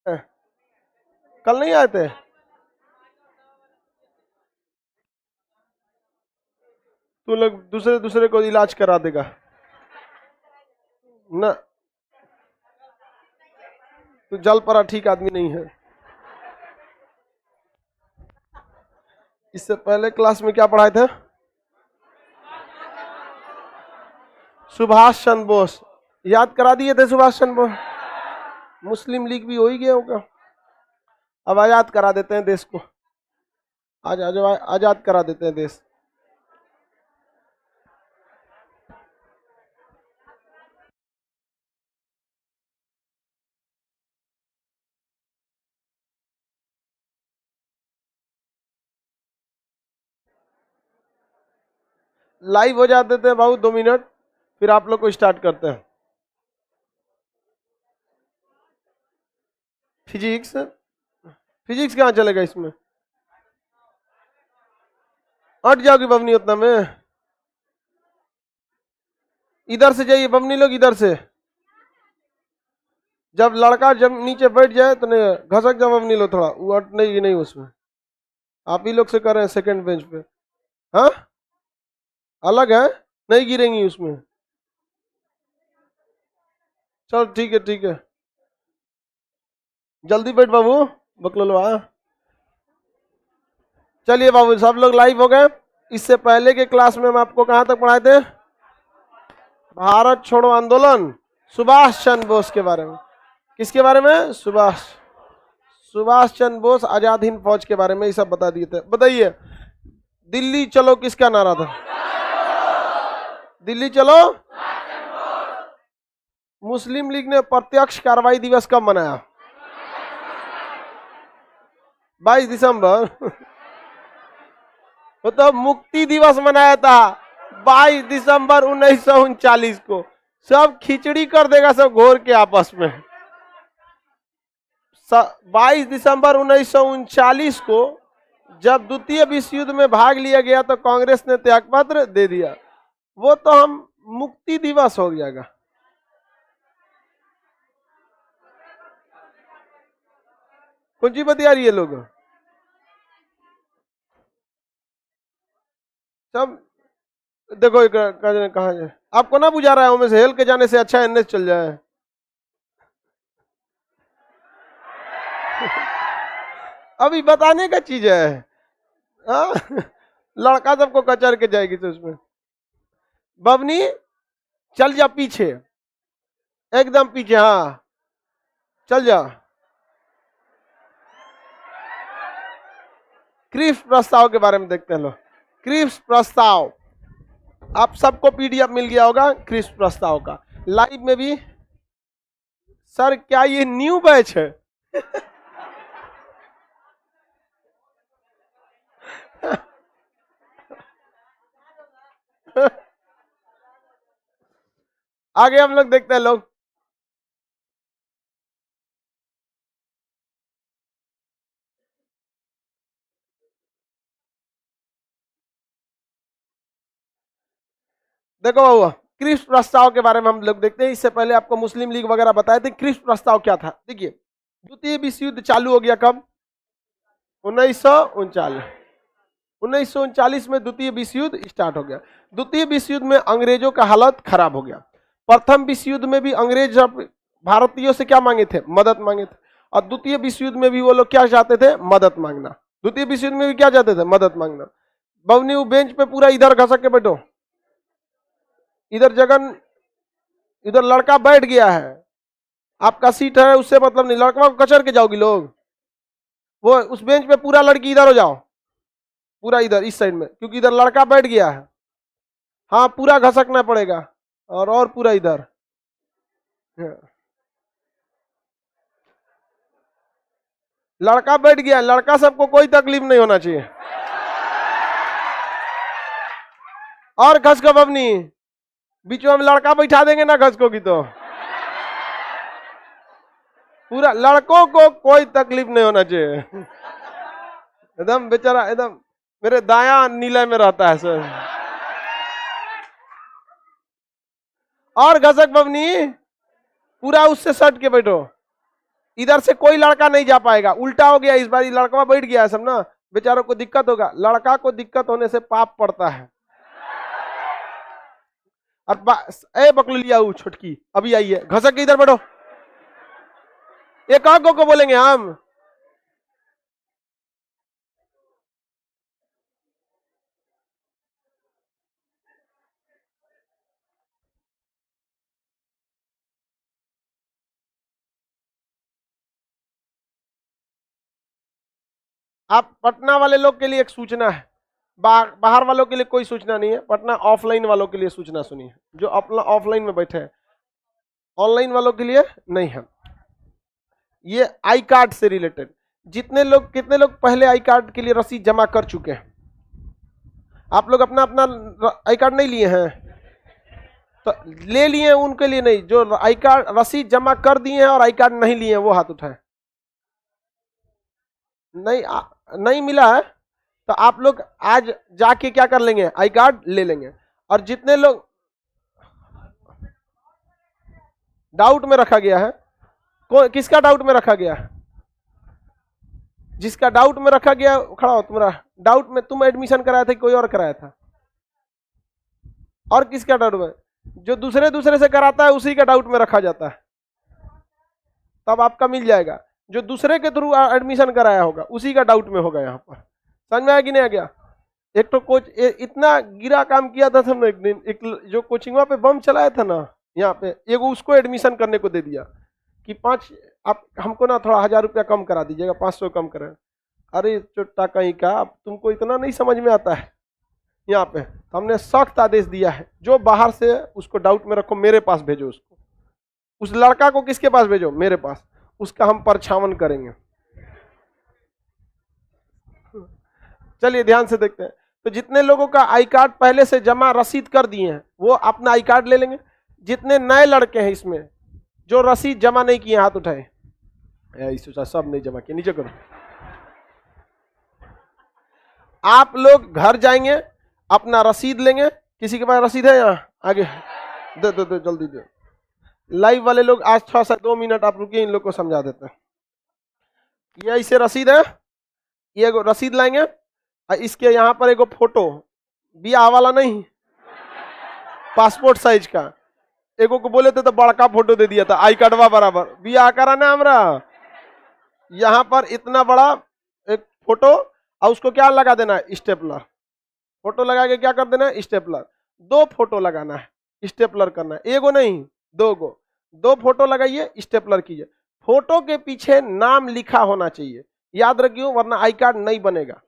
कल नहीं आए थे? तू लोग दूसरे दूसरे को इलाज करा देगा ना। तू जल पड़ा ठीक आदमी नहीं है। इससे पहले क्लास में क्या पढ़ाए थे? सुभाष चंद्र बोस याद करा दिए थे। सुभाष चंद्र बोस, मुस्लिम लीग भी हो ही गया होगा। अब आजाद करा देते हैं देश को। आज आजाद करा देते हैं देश। लाइव हो जाते थे बाबू 2 मिनट, फिर आप लोग को स्टार्ट करते हैं। फिजिक्स, फिजिक्स कहाँ चलेगा इसमें? हट जाओगी बवनी उतना में। इधर से जाइए बवनी लोग, इधर से। जब लड़का जब नीचे बैठ जाए तो नहीं घसक जाओ बवनी लो थोड़ा, वो अटनेगी नहीं उसमें। आप ही लोग से कर रहे हैं सेकंड बेंच पे। हाँ अलग है, नहीं गिरेंगी उसमें। चल ठीक है ठीक है, जल्दी बैठ बाबू बकलोलवा। चलिए बाबू सब लोग लाइव हो गए। इससे पहले के क्लास में हम आपको कहां तक पढ़ाए थे? भारत छोड़ो आंदोलन, सुभाष चंद्र बोस के बारे में। किसके बारे में? सुभाष चंद्र बोस, आजाद हिंद फौज के बारे में ये सब बता दिए थे। बताइए दिल्ली चलो किसका नारा था? दिल्ली चलो। मुस्लिम लीग ने प्रत्यक्ष कार्रवाई दिवस कब मनाया? 22 दिसंबर। वो तो मुक्ति दिवस मनाया था 22 दिसंबर 1939 को। सब खिचड़ी कर देगा सब घोर के आपस में। 22 दिसंबर 1939 को जब द्वितीय विश्व युद्ध में भाग लिया गया तो कांग्रेस ने त्यागपत्र दे दिया। वो तो हम मुक्ति दिवस हो जाएगा। कौन सी बतिया रही है लोग सब? देखो कहा जाए, आपको ना बुझा रहा है हमें से हेल के जाने से अच्छा एनएस चल जाए। अभी बताने का चीज है। हाँ? लड़का सबको कचर के जाएगी तो उसमें। बबनी चल जा पीछे, एकदम पीछे। हाँ चल जा। क्रिप्स प्रस्ताव के बारे में देखते हैं लोग। क्रिप्स प्रस्ताव आप सबको पीडीएफ मिल गया होगा क्रिप्स प्रस्ताव का, लाइव में भी। सर क्या ये न्यू बैच है? आगे हम लोग देखते हैं लोग। देखो बाबू क्रिप्स प्रस्ताव के बारे में हम लोग देखते हैं। इससे पहले आपको मुस्लिम लीग वगैरह बताए थे। क्रिप्स प्रस्ताव क्या था? देखिए द्वितीय विश्व युद्ध चालू हो गया कब? 1939। 1939 में द्वितीय विश्व युद्ध स्टार्ट हो गया। द्वितीय विश्व युद्ध में अंग्रेजों का हालत खराब हो गया। प्रथम विश्व युद्ध में भी अंग्रेज भारतीयों से क्या मांगे थे? मदद मांगे थे। और द्वितीय विश्व युद्ध में भी वो लोग क्या चाहते थे? मदद मांगना। द्वितीय विश्व युद्ध में भी क्या चाहते थे? मदद मांगना। बवनी वो बेंच पे पूरा इधर घसक के बैठो। इधर जगन, इधर लड़का बैठ गया है, आपका सीट है उससे मतलब नहीं। लड़का को कचर के जाओगी लोग। वो उस बेंच पे पूरा लड़की इधर हो जाओ, पूरा इधर इस साइड में, क्योंकि इधर लड़का बैठ गया है। हाँ पूरा घसकना पड़ेगा और पूरा इधर। लड़का बैठ गया, लड़का सबको कोई तकलीफ नहीं होना चाहिए। और घस को बबनी बीच में लड़का बैठा देंगे ना घसको की तो पूरा लड़कों को कोई तकलीफ नहीं होना चाहिए। एकदम बेचारा एकदम मेरे दाया नीले में रहता है सर। और घसक बबनी पूरा उससे सट के बैठो। इधर से कोई लड़का नहीं जा पाएगा, उल्टा हो गया इस बार, लड़का बैठ गया है सब ना, बेचारों को दिक्कत होगा, लड़का को दिक्कत होने से पाप पड़ता है। और ए बकलिया छोटकी अभी आई है, घसक के इधर बैठो, एक आगो को बोलेंगे हम। आप पटना वाले लोग के लिए एक सूचना है, बाहर वालों के लिए कोई सूचना नहीं है, पटना ऑफलाइन वालों के लिए सूचना सुनिए, जो अपना ऑफलाइन में बैठे हैं, ऑनलाइन वालों के लिए नहीं है। ये आई कार्ड से रिलेटेड, कितने लोग पहले आई कार्ड के लिए रसीद जमा कर चुके हैं? आप लोग अपना अपना आई कार्ड नहीं लिए हैं तो ले लिए हैं, उनके लिए नहीं, जो आई कार्ड रसीद जमा कर दिए हैं और आई कार्ड नहीं लिए हैं वो हाथ उठाए। नहीं नहीं मिला है तो आप लोग आज जाके क्या कर लेंगे, आई कार्ड ले लेंगे। और जितने लोग डाउट में रखा गया है, किसका डाउट में रखा गया है? जिसका डाउट में रखा गया खड़ा हो, तुम्हारा डाउट में तुम एडमिशन कराया था, कोई और कराया था? और किसका डाउट में? जो दूसरे से कराता है उसी का डाउट में रखा जाता है, तब आपका मिल जाएगा। जो दूसरे के थ्रू एडमिशन कराया होगा उसी का डाउट में होगा। यहाँ पर समझ में आया कि नहीं आ गया? एक तो कोच इतना गिरा काम किया था हमने एक दिन, एक जो कोचिंग पे बम चलाया था ना, यहाँ पे एक उसको एडमिशन करने को दे दिया कि 5 आप हमको ना थोड़ा 1000 रुपया कम करा दीजिएगा, 500 कम करें। अरे चोट्टा कहीं का, अब तुमको इतना नहीं समझ में आता है। यहाँ पे हमने सख्त आदेश दिया है, जो बाहर से उसको डाउट में रखो, मेरे पास भेजो उसको। उस लड़का को किसके पास भेजो? मेरे पास, उसका हम परछावन करेंगे। चलिए ध्यान से देखते हैं। तो जितने लोगों का आई कार्ड पहले से जमा रसीद कर दिए हैं वो अपना आई कार्ड ले लेंगे। जितने नए लड़के हैं इसमें जो रसीद जमा नहीं किए, हाथ उठाए। सब नहीं जमा किए, नीचे करो। आप लोग घर जाएंगे, अपना रसीद लेंगे। किसी के पास रसीद है यहाँ? आगे दे दो, जल्दी दो। लाइव वाले लोग आज थोड़ा सा 2 मिनट आप रुकिए, इन लोग को समझा देते हैं। ये ऐसे रसीद है, ये रसीद लाएंगे, इसके यहाँ पर एक फोटो, बियाह वाला नहीं, पासपोर्ट साइज का। एगो को बोले थे तो बड़का फोटो दे दिया था, आई कार्डवा बराबर, बियाह कराना हमरा। यहाँ पर इतना बड़ा एक फोटो, और उसको क्या लगा देना है? स्टेपलर। फोटो लगा के क्या कर देना है? स्टेपलर। 2 फोटो लगाना है, स्टेपलर करना है, एगो नहीं 2 गो। 2 फोटो लगाइए, स्टेपलर कीजिए। फोटो के पीछे नाम लिखा होना चाहिए, याद रखियो, वरना आई कार्ड नहीं बनेगा।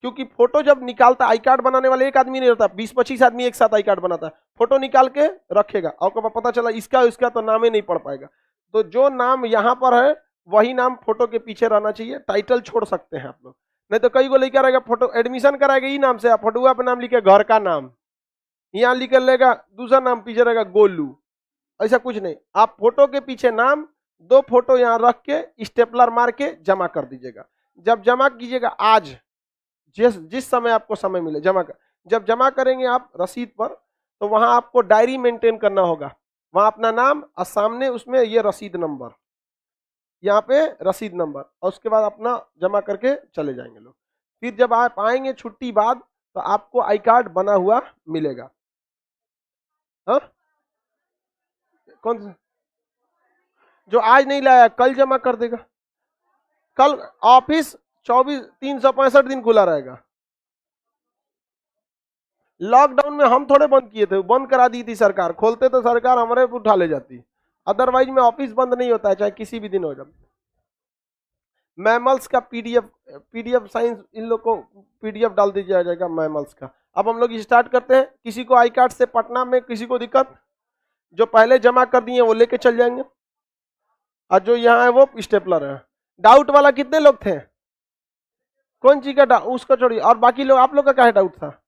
क्योंकि फोटो जब निकालता, आई कार्ड बनाने वाले एक आदमी नहीं रहता, 20-25 आदमी एक साथ आई कार्ड बनाता है। फोटो निकाल के रखेगा और कब पता चला इसका तो नाम ही नहीं पढ़ पाएगा। तो जो नाम यहाँ पर है वही नाम फोटो के पीछे रहना चाहिए। टाइटल छोड़ सकते हैं आप लोग, नहीं तो कई को लेकर रहेगा फोटो, एडमिशन कराएगा ई नाम से, फोटोआ पे नाम लिखे घर का नाम, यहाँ लिख लेगा दूसरा नाम, पीछे रहेगा गोलू। ऐसा कुछ नहीं, आप फोटो के पीछे नाम, 2 फोटो यहाँ रख के स्टेपलर मार के जमा कर दीजिएगा। जब जमा कीजिएगा आज, जिस समय आपको समय मिले जमा कर, जब जमा करेंगे आप रसीद पर, तो वहां आपको डायरी मेंटेन करना होगा। वहां अपना नाम और सामने उसमें ये रसीद नंबर, यहाँ पे रसीद नंबर, और उसके बाद अपना जमा करके चले जाएंगे लोग। फिर जब आप आएंगे छुट्टी बाद तो आपको आई कार्ड बना हुआ मिलेगा। हाँ, कौन सा? जो आज नहीं लाया कल जमा कर देगा। कल ऑफिस 365 दिन खुला रहेगा। लॉकडाउन में हम थोड़े बंद किए थे, बंद करा दी थी सरकार, खोलते तो सरकार हमारे उठा ले जाती। अदरवाइज में ऑफिस बंद नहीं होता है, चाहे किसी भी दिन हो जाए। मैमल्स का पीडीएफ साइंस इन लोग को पीडीएफ डाल दिया जाएगा मैमल्स का। अब हम लोग स्टार्ट करते हैं। किसी को आई कार्ड से पटना में किसी को दिक्कत, जो पहले जमा कर दिए वो लेके चल जाएंगे, और जो यहाँ है वो स्टेपलर है। डाउट वाला कितने लोग थे? कौन चीज का डाउट? उसको छोड़िए। और बाकी लोग, आप लोग का क्या डाउट था?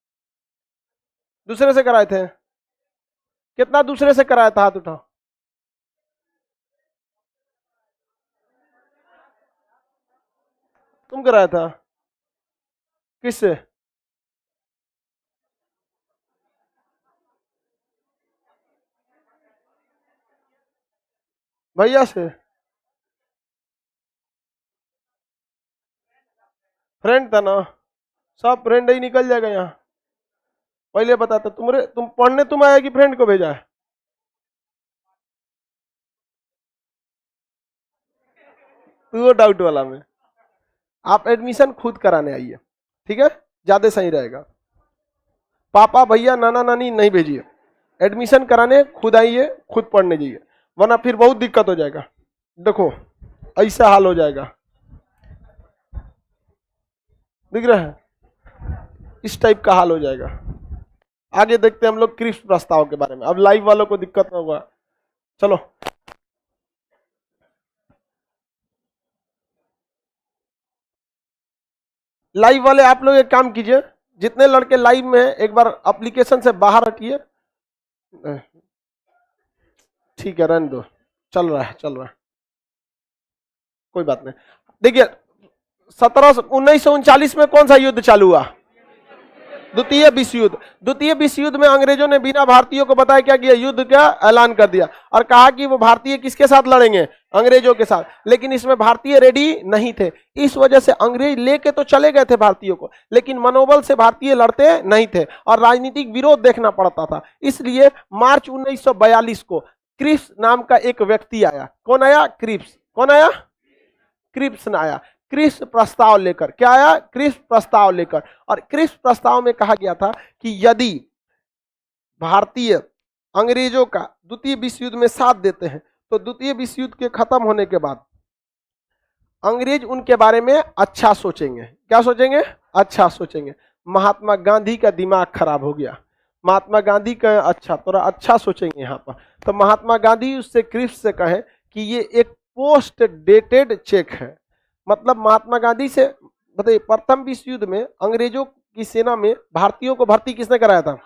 दूसरे से कराए थे? कितना दूसरे से कराया था? हाथ उठाओ। तुम कराया था? किससे? भैया से? फ्रेंड था ना, सब फ्रेंड ही निकल जाएगा यहाँ। पहले बताता तुम पढ़ने तुम आया कि फ्रेंड को भेजा है? तो वो डाउट वाला में आप एडमिशन खुद कराने आइए, ठीक है, ज्यादा सही रहेगा। पापा भैया नाना नानी नहीं भेजिए, एडमिशन कराने खुद आइए, खुद पढ़ने जाइए, वरना फिर बहुत दिक्कत हो जाएगा। देखो ऐसा हाल हो जाएगा, दिख रहा है, इस टाइप का हाल हो जाएगा। आगे देखते हैं हम लोग क्रिप्स प्रस्ताव के बारे में, अब लाइव वालों को दिक्कत ना होगा। चलो लाइव वाले आप लोग एक काम कीजिए, जितने लड़के लाइव में हैं एक बार एप्लीकेशन से बाहर हटिए। ठीक है रहने दो, चल रहा है चल रहा है, कोई बात नहीं। देखिए 1939 में कौन सा युद्ध चालू हुआ? द्वितीय विश्व युद्ध। द्वितीय विश्व युद्ध में अंग्रेजों ने बिना भारतीयों को बताया क्या किया? युद्ध का ऐलान कर दिया और कहा कि वो भारतीय किसके साथ लड़ेंगे? अंग्रेजों के साथ। लेकिन इसमें भारतीय रेडी नहीं थे, इस वजह से अंग्रेज लेके तो चले गए थे भारतीयों को, लेकिन मनोबल से भारतीय लड़ते नहीं थे और राजनीतिक विरोध देखना पड़ता था। इसलिए मार्च 1942 को क्रिप्स नाम का एक व्यक्ति आया। कौन आया? क्रिप्स। कौन आया? क्रिप्स ने आया, क्रिप्स प्रस्ताव लेकर। क्या आया? क्रिप्स प्रस्ताव लेकर। और क्रिप्स प्रस्ताव में कहा गया था कि यदि भारतीय अंग्रेजों का द्वितीय विश्व युद्ध में साथ देते हैं तो द्वितीय विश्व युद्ध के खत्म होने के बाद अंग्रेज उनके बारे में अच्छा सोचेंगे। क्या सोचेंगे? अच्छा सोचेंगे। महात्मा गांधी का दिमाग खराब हो गया। महात्मा गांधी का अच्छा थोड़ा अच्छा सोचेंगे यहाँ पर, तो महात्मा गांधी उससे क्रिप्स से कहें कि ये एक पोस्ट डेटेड चेक है। मतलब महात्मा गांधी से बताइए, प्रथम विश्व युद्ध में अंग्रेजों की सेना में भारतीयों को भर्ती किसने कराया था?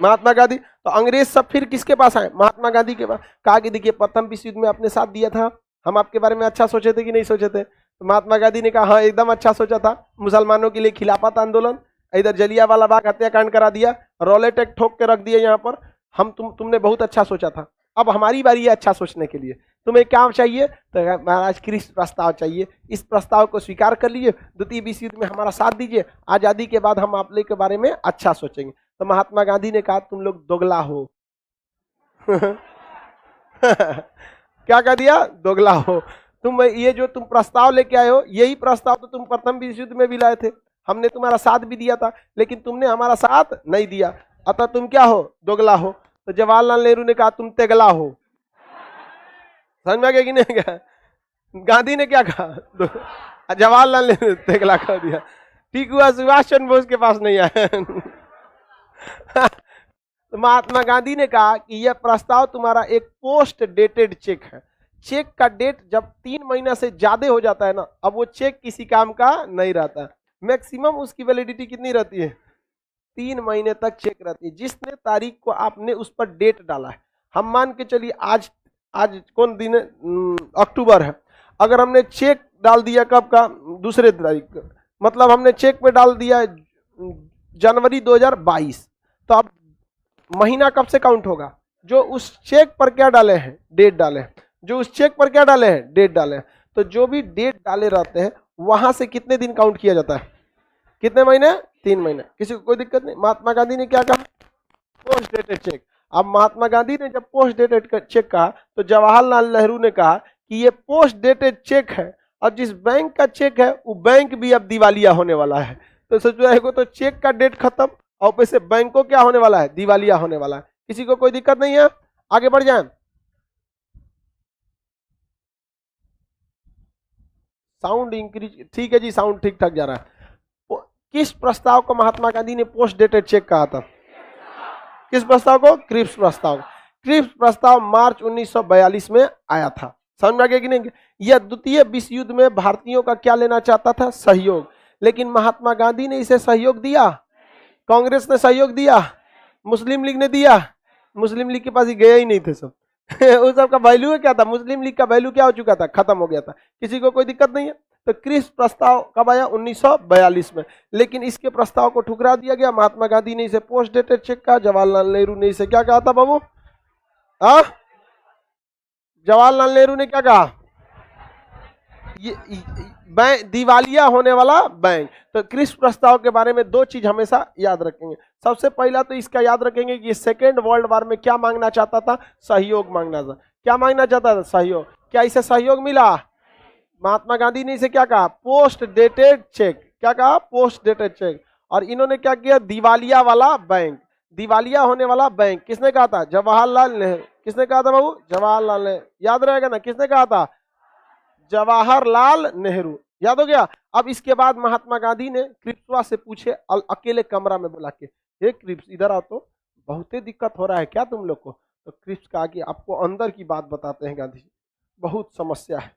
महात्मा गांधी। तो अंग्रेज सब फिर किसके पास आए? महात्मा गांधी के पास। कहा कि देखिए प्रथम विश्व युद्ध में आपने साथ दिया था, हम आपके बारे में अच्छा सोचे थे कि नहीं सोचे थे? तो महात्मा गांधी ने कहा हाँ एकदम अच्छा सोचा था। मुसलमानों के लिए खिलाफत आंदोलन, इधर जलियांवाला बाग हत्याकांड करा दिया, रॉलेट एक्ट ठोक के रख दिया यहाँ पर, हम तुमने बहुत अच्छा सोचा था। अब हमारी बारी है अच्छा सोचने के लिए, तुम्हें क्या चाहिए? तो महाराज क्रिप्स प्रस्ताव चाहिए, इस प्रस्ताव को स्वीकार कर लीजिए, द्वितीय विश्व युद्ध में हमारा साथ दीजिए, आजादी के बाद हम आप लोग के बारे में अच्छा सोचेंगे। तो महात्मा गांधी ने कहा तुम लोग दोगला हो। क्या कह दिया? दोगला हो। तुम ये जो तुम प्रस्ताव लेके आए हो, यही प्रस्ताव तो तुम प्रथम विश्व युद्ध में भी लाए थे, हमने तुम्हारा साथ भी दिया था, लेकिन तुमने हमारा साथ नहीं दिया, अतः तुम क्या हो? दोगला हो। तो जवाहरलाल नेहरू ने कहा तुम तेगला हो। समझ में आ गया कि नहीं गया? गांधी ने क्या कहा? जवाहरलाल नेहरू तेगला कर दिया। ठीक हुआ सुभाष चंद्र बोस के पास नहीं आया। तो महात्मा गांधी ने कहा कि यह प्रस्ताव तुम्हारा एक पोस्ट डेटेड चेक है। चेक का डेट जब 3 महीना से ज्यादा हो जाता है ना, अब वो चेक किसी काम का नहीं रहता। मैक्सिमम उसकी वैलिडिटी कितनी रहती है? 3 महीने तक चेक रहती है। जिसने तारीख को आपने उस पर डेट डाला है, हम मान के चलिए आज कौन दिन है? अक्टूबर है। अगर हमने चेक डाल दिया कब का? दूसरे तारीख का, मतलब हमने चेक पे डाल दिया जनवरी 2022, तो अब महीना कब से काउंट होगा? जो उस चेक पर क्या डाले हैं? डेट डाले हैं। जो उस चेक पर क्या डाले हैं? डेट डाले हैं। तो जो भी डेट डाले रहते हैं वहां से कितने दिन काउंट किया जाता है? कितने महीने? 3 महीने। किसी को कोई दिक्कत नहीं। महात्मा गांधी ने क्या कहा? Post dated cheque. अब महात्मा गांधी ने जब पोस्ट डेटेड चेक कहा तो जवाहरलाल नेहरू ने कहा कि ये पोस्ट डेटेड चेक है और जिस बैंक का चेक है वो बैंक भी अब दिवालिया होने वाला है। तो सोचो तो चेक का डेट खत्म और पैसे बैंक को क्या होने वाला है? दिवालिया होने वाला है। किसी को कोई दिक्कत नहीं है? आगे बढ़ जाए। साउंड इंक्रीज, ठीक है जी, साउंड ठीक ठाक जा रहा है। किस प्रस्ताव को महात्मा गांधी ने पोस्ट डेटेड चेक कहा था? किस प्रस्ताव को? क्रिप्स प्रस्ताव। क्रिप्स प्रस्ताव मार्च 1942 में आया था। समझ में आ गया कि नहीं? यह द्वितीय विश्व युद्ध में भारतीयों का क्या लेना चाहता था? सहयोग। लेकिन महात्मा गांधी ने इसे सहयोग दिया? कांग्रेस ने सहयोग दिया? मुस्लिम लीग ने दिया? मुस्लिम लीग के पास ही गया ही नहीं थे सब। उस सब का वैल्यू क्या था? मुस्लिम लीग का वैल्यू क्या हो चुका था? खत्म हो गया था। किसी को कोई दिक्कत नहीं है? तो क्रिप्स प्रस्ताव कब आया? 1942 में। लेकिन इसके प्रस्ताव को ठुकरा दिया गया। महात्मा गांधी ने इसे पोस्ट डेटेड चेक कहा, जवाहरलाल नेहरू ने इसे क्या कहा था बाबू? जवाहरलाल नेहरू ने क्या कहा? दिवालिया होने वाला बैंक। तो क्रिप्स प्रस्ताव के बारे में दो चीज हमेशा याद रखेंगे। सबसे पहला तो इसका याद रखेंगे कि सेकेंड वर्ल्ड वॉर में क्या मांगना चाहता था, सहयोग मांगना था। क्या मांगना चाहता था, सहयोग। क्या इसे सहयोग मिला? महात्मा गांधी ने इसे क्या कहा, पोस्ट डेटेड चेक। क्या कहा, पोस्ट डेटेड चेक। और इन्होंने क्या किया, दिवालिया वाला बैंक। दिवालिया होने वाला बैंक किसने कहा था, जवाहरलाल नेहरू। किसने कहा था बाबू, जवाहरलाल नेहरू। याद रहेगा ना, किसने कहा था, जवाहरलाल नेहरू। याद हो गया। अब इसके बाद महात्मा गांधी ने क्रिप्सवा से पूछे, अकेले कमरा में बुला के, हे क्रिप्स इधर आओ तो, बहुत ही दिक्कत हो रहा है क्या तुम लोग को। तो क्रिप्स कहा कि आपको अंदर की बात बताते हैं गांधी जी, बहुत समस्या है।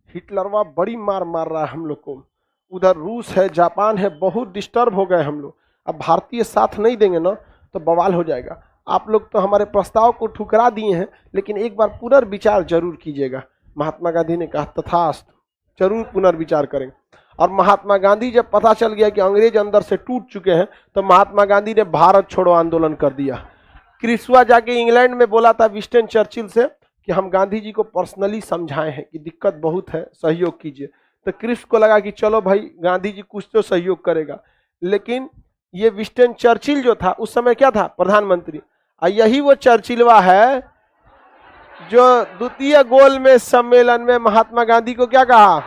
हिटलरवा बड़ी मार मार रहा है हम लोग को, उधर रूस है, जापान है, बहुत डिस्टर्ब हो गए हम लोग। अब भारतीय साथ नहीं देंगे ना तो बवाल हो जाएगा। आप लोग तो हमारे प्रस्ताव को ठुकरा दिए हैं, लेकिन एक बार पुनर्विचार जरूर कीजिएगा। महात्मा गांधी ने कहा तथास्तु, जरूर पुनर्विचार करेंगे। और महात्मा गांधी जब पता चल गया कि अंग्रेज अंदर से टूट चुके हैं, तो महात्मा गांधी ने भारत छोड़ो आंदोलन कर दिया। क्रिप्सवा जाके इंग्लैंड में बोला था विंस्टन चर्चिल से कि हम गांधी जी को पर्सनली समझाए हैं कि दिक्कत बहुत है, सहयोग कीजिए। तो क्रिप्स को लगा कि चलो भाई गांधी जी कुछ तो सहयोग करेगा। लेकिन ये विंस्टन चर्चिल जो था उस समय क्या था, प्रधानमंत्री। और यही वो चर्चिलवा है जो द्वितीय गोलमेज सम्मेलन में महात्मा गांधी को क्या कहा,